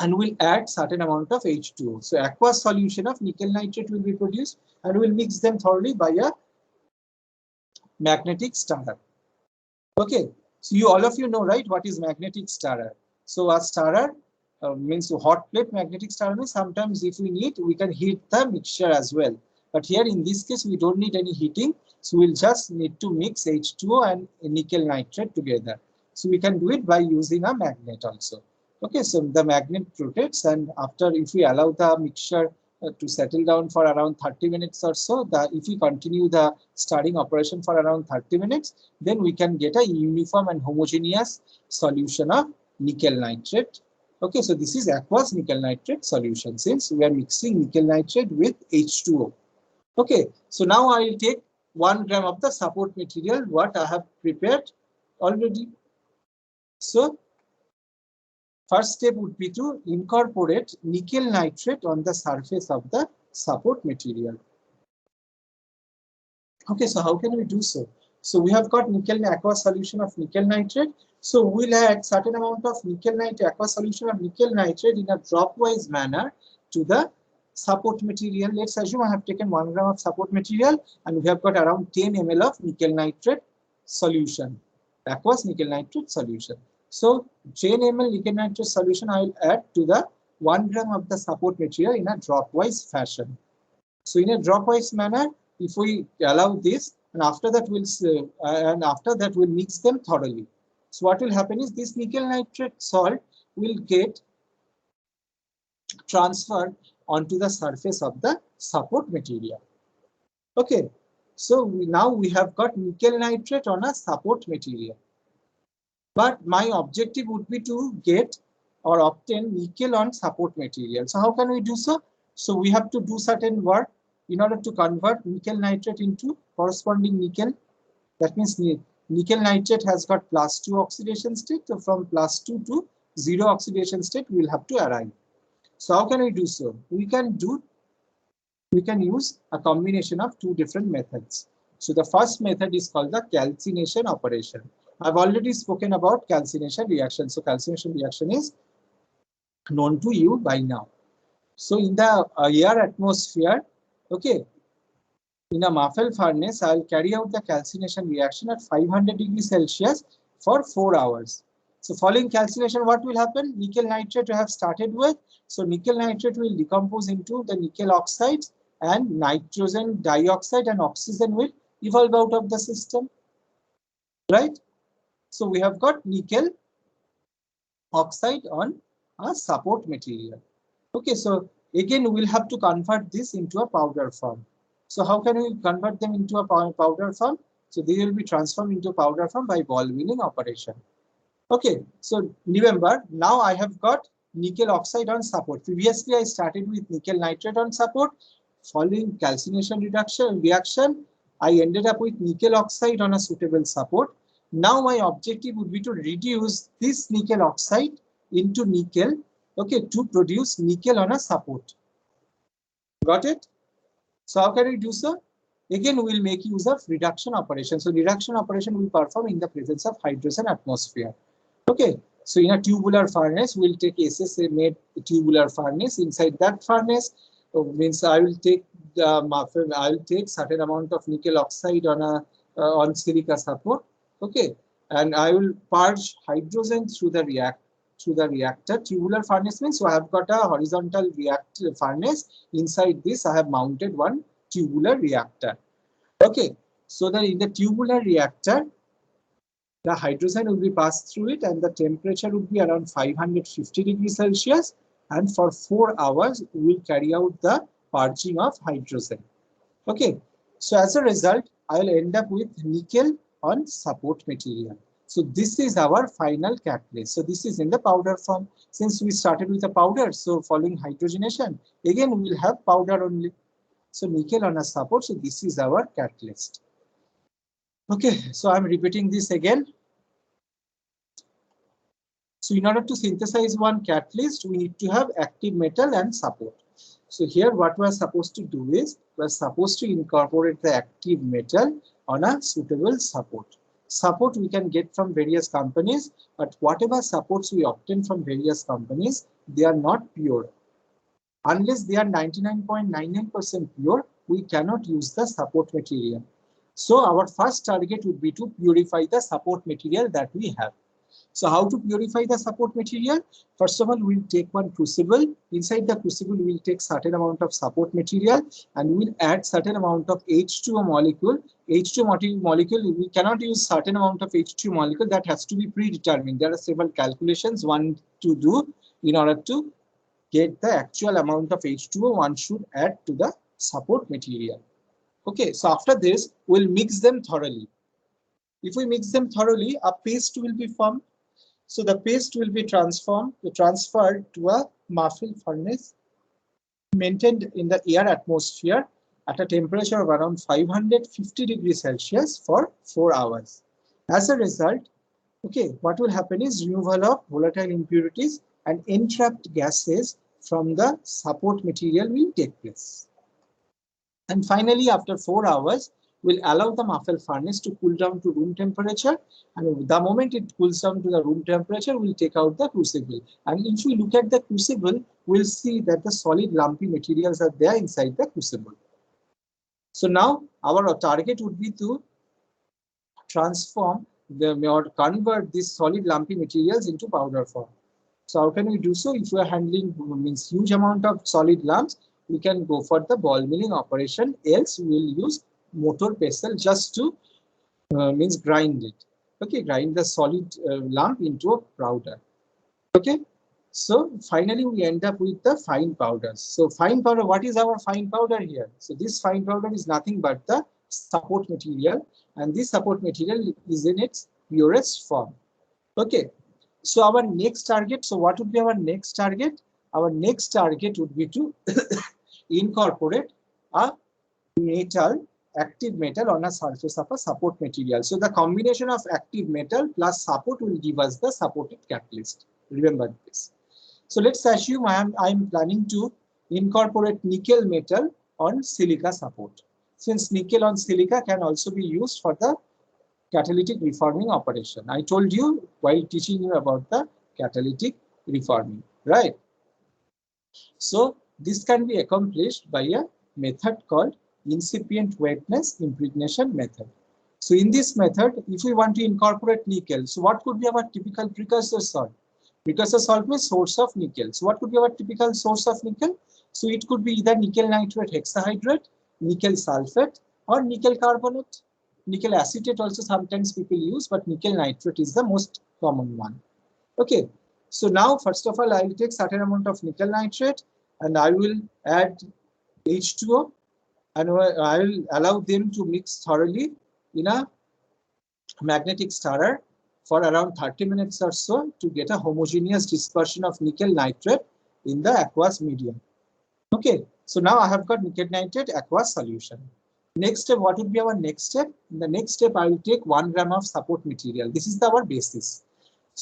and we'll add certain amount of H2O. So aqueous solution of nickel nitrate will be produced and we'll mix them thoroughly by a magnetic stirrer. Okay, so all of you know, right, what is magnetic stirrer? So a stirrer means hot plate. Magnetic stirrer means sometimes if we need, we can heat the mixture as well. But here in this case, we don't need any heating. So we'll just need to mix H2O and nickel nitrate together. So we can do it by using a magnet also. Okay, so the magnet rotates, and after, if we allow the mixture to settle down for around 30 minutes or so, if we continue the stirring operation for around 30 minutes, then we can get a uniform and homogeneous solution of nickel nitrate. Okay, so this is aqueous nickel nitrate solution since we are mixing nickel nitrate with H2O. Okay, so now I will take 1 gram of the support material what I have prepared already. So first step would be to incorporate nickel nitrate on the surface of the support material. Okay, so how can we do so? So we have got nickel aqueous solution of nickel nitrate. So we'll add certain amount of nickel nitrate aqueous solution of nickel nitrate in a dropwise manner to the support material. Let's assume I have taken 1 gram of support material and we have got around 10 ml of nickel nitrate solution, aqueous nickel nitrate solution. So 10 ml nickel nitrate solution I will add to the 1 gram of the support material in a dropwise fashion. So in a dropwise manner, if we allow this, and after that we'll mix them thoroughly. So what will happen is this nickel nitrate salt will get transferred onto the surface of the support material. Okay, so now we have got nickel nitrate on a support material. But my objective would be to get or obtain nickel on support material. So how can we do so? So we have to do certain work in order to convert nickel nitrate into corresponding nickel. That means nickel nitrate has got +2 oxidation state. So from +2 to 0 oxidation state, we will have to arrive. So how can we do so? We can use a combination of 2 different methods. So the first method is called the calcination operation. I've already spoken about calcination reaction. So calcination reaction is known to you by now. So in the air atmosphere, okay, in a muffle furnace, I'll carry out the calcination reaction at 500 degrees Celsius for 4 hours. So following calcination, what will happen? Nickel nitrate we have started with. So nickel nitrate will decompose into the nickel oxides and nitrogen dioxide and oxygen will evolve out of the system, right? So we have got nickel oxide on a support material. Okay, so again, we'll have to convert this into a powder form. So how can we convert them into a powder form? So they will be transformed into powder form by ball milling operation. Okay, so remember, now I have got nickel oxide on support. Previously, I started with nickel nitrate on support. Following calcination reaction, I ended up with nickel oxide on a suitable support. Now my objective would be to reduce this nickel oxide into nickel okay, to produce nickel on a support. Got it? So how can we do so? Again, we will make use of reduction operation. So reduction operation will perform in the presence of hydrogen atmosphere. Okay, so in a tubular furnace, we'll take SSA made tubular furnace. Inside that furnace, means I will take certain amount of nickel oxide on a on silica support. Okay, and I will purge hydrogen through the reactor. Tubular furnace means so I have got a horizontal reactor furnace. Inside this, I have mounted one tubular reactor. Okay, so that in the tubular reactor, the hydrogen will be passed through it and the temperature would be around 550 degrees Celsius, and for 4 hours we will carry out the purging of hydrogen. Okay, so as a result, I will end up with nickel on support material. So this is our final catalyst. So this is in the powder form. Since we started with a powder, so following hydrogenation, again we will have powder only. So nickel on a support, so this is our catalyst. Okay, so I'm repeating this again. So in order to synthesize one catalyst, we need to have active metal and support. So here what we are supposed to do is, we are supposed to incorporate the active metal on a suitable support. Support we can get from various companies, but whatever supports we obtain from various companies, they are not pure. Unless they are 99.99% pure, we cannot use the support material. So our first target would be to purify the support material that we have. So how to purify the support material? First of all, we'll take one crucible. Inside the crucible, we'll take certain amount of support material and we'll add certain amount of H2O molecule. H2O molecule, we cannot use certain amount of H2O molecule, that has to be predetermined. There are several calculations one to do in order to get the actual amount of H2O one should add to the support material. Okay, so after this, we'll mix them thoroughly. If we mix them thoroughly, a paste will be formed. So the paste will be transferred to a muffled furnace maintained in the air atmosphere at a temperature of around 550 degrees Celsius for 4 hours. As a result, okay, what will happen is removal of volatile impurities and entrapped gases from the support material will take place. And finally, after 4 hours, we'll allow the muffled furnace to cool down to room temperature. And the moment it cools down to the room temperature, we'll take out the crucible. And if we look at the crucible, we'll see that the solid lumpy materials are there inside the crucible. So now our target would be to transform or convert these solid lumpy materials into powder form. So how can we do so? If we are handling means huge amount of solid lumps, we can go for the ball milling operation. Else we will use motor pestle just to means grind it. Okay, grind the solid lump into a powder. Okay, so finally we end up with the fine powders. So fine powder, what is our fine powder here? So this fine powder is nothing but the support material, and this support material is in its purest form. Okay, so our next target, so what would be our next target? Our next target would be to incorporate a metal, active metal on a surface of a support material. So the combination of active metal plus support will give us the supported catalyst. Remember this. So let's assume I'm planning to incorporate nickel metal on silica support. Since nickel on silica can also be used for the catalytic reforming operation. I told you while teaching you about the catalytic reforming, right? So this can be accomplished by a method called incipient wetness impregnation method. So in this method, if we want to incorporate nickel, so what could be our typical precursor salt? Precursor salt means source of nickel. So what could be our typical source of nickel? So it could be either nickel nitrate hexahydrate, nickel sulfate, or nickel carbonate. Nickel acetate also sometimes people use, but nickel nitrate is the most common one. Okay, so now first of all, I will take certain amount of nickel nitrate and I will add H2O and I will allow them to mix thoroughly in a magnetic stirrer for around 30 minutes or so to get a homogeneous dispersion of nickel nitrate in the aqueous medium. Okay, so now I have got nickel nitrate aqueous solution. Next step, what would be our next step? In the next step, I will take 1 gram of support material. This is our basis.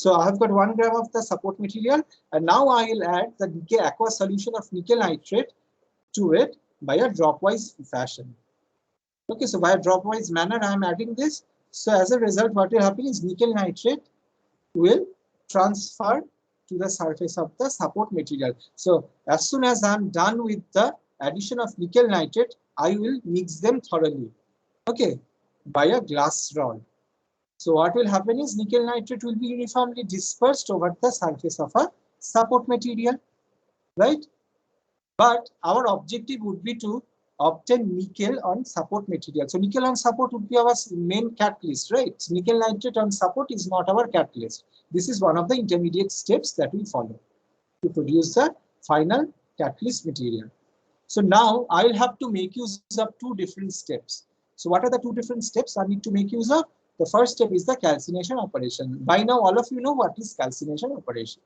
So I have got 1 gram of the support material, and now I will add the nickel aqueous solution of nickel nitrate to it by a dropwise fashion. Okay, so by a dropwise manner, I am adding this. So as a result, what will happen is nickel nitrate will transfer to the surface of the support material. So as soon as I am done with the addition of nickel nitrate, I will mix them thoroughly, okay, by a glass rod. So what will happen is nickel nitrate will be uniformly dispersed over the surface of a support material, right? But our objective would be to obtain nickel on support material. So nickel on support would be our main catalyst, right? So nickel nitrate on support is not our catalyst. This is one of the intermediate steps that we follow to produce the final catalyst material. So now I will have to make use of 2 different steps. So what are the 2 different steps I need to make use of? The first step is the calcination operation. By now, all of you know what is calcination operation.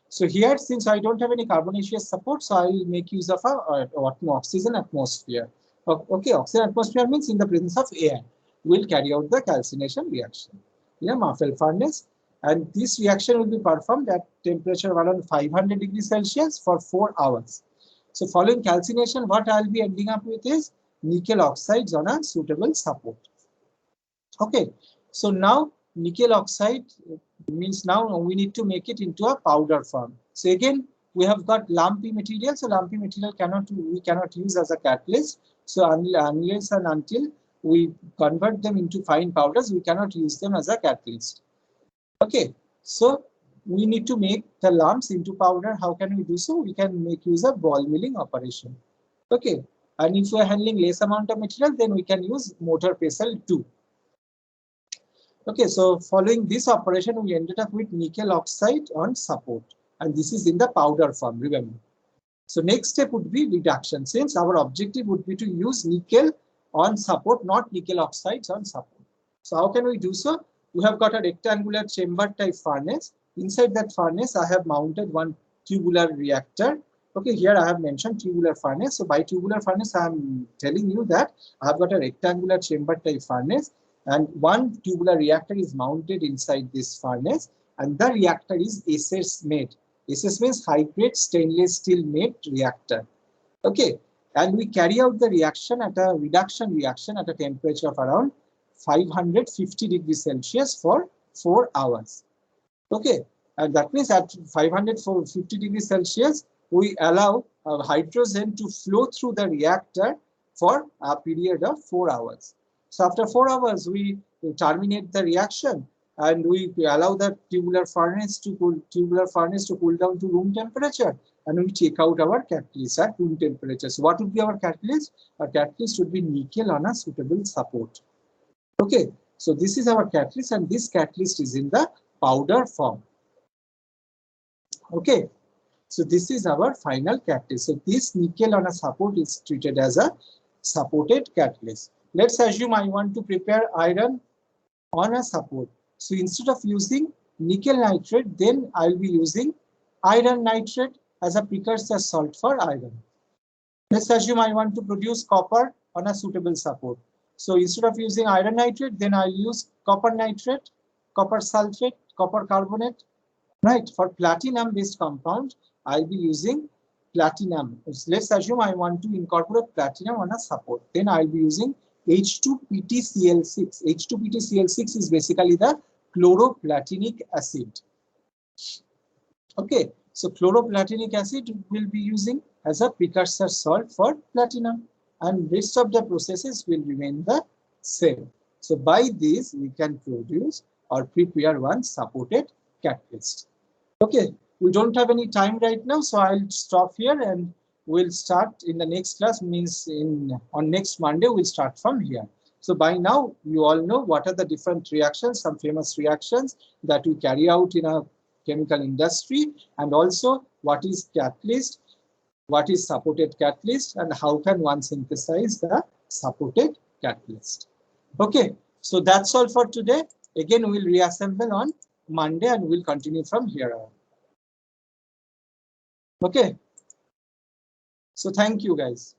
So here, since I don't have any carbonaceous support, so I will make use of a oxygen atmosphere. Okay, oxygen atmosphere means in the presence of air, will carry out the calcination reaction in a Marfell furnace. And this reaction will be performed at temperature around 500 degrees Celsius for 4 hours. So following calcination, what I'll be ending up with is nickel oxides on a suitable support. Okay, so now nickel oxide means now we need to make it into a powder form. So again, we have got lumpy material. So lumpy material we cannot use as a catalyst. So unless and until we convert them into fine powders, we cannot use them as a catalyst. Okay, so we need to make the lumps into powder. How can we do so? We can make use of ball milling operation. Okay, and if we are handling less amount of material, then we can use mortar pestle too. Okay, so following this operation, we ended up with nickel oxide on support, and this is in the powder form, remember. So next step would be reduction, since our objective would be to use nickel on support, not nickel oxides on support. So how can we do so? We have got a rectangular chamber type furnace. Inside that furnace, I have mounted one tubular reactor. Okay, here I have mentioned tubular furnace. So by tubular furnace, I am telling you that I have got a rectangular chamber type furnace, and one tubular reactor is mounted inside this furnace, and the reactor is SS made. SS means high grade stainless steel made reactor. Okay, and we carry out the reaction at a reduction reaction at a temperature of around 550 degrees Celsius for 4 hours. Okay, and that means at 550 degrees Celsius, we allow hydrogen to flow through the reactor for a period of 4 hours. So after 4 hours, we terminate the reaction and we allow the tubular furnace to cool down to room temperature, and we take out our catalyst at room temperature. So what would be our catalyst? Our catalyst would be nickel on a suitable support. Okay, so this is our catalyst, and this catalyst is in the powder form. Okay, so this is our final catalyst. So this nickel on a support is treated as a supported catalyst. Let's assume I want to prepare iron on a support. So instead of using nickel nitrate, then I'll be using iron nitrate as a precursor salt for iron. Let's assume I want to produce copper on a suitable support. So instead of using iron nitrate, then I'll use copper nitrate, copper sulfate, copper carbonate. Right, for platinum based compound, I'll be using platinum. Let's assume I want to incorporate platinum on a support. Then I'll be using H2PtCl6. H2PtCl6 is basically the chloroplatinic acid. Okay, so chloroplatinic acid will be using as a precursor salt for platinum, and rest of the processes will remain the same. So by this, we can produce or prepare one supported catalyst. Okay, we don't have any time right now, so I'll stop here and we'll start in the next class, means on next Monday, we'll start from here. So by now, you all know what are the different reactions, some famous reactions that we carry out in a chemical industry, and also what is catalyst, what is supported catalyst, and how can one synthesize the supported catalyst. Okay, so that's all for today. Again, we'll reassemble on Monday and we'll continue from here on. Okay, so thank you guys.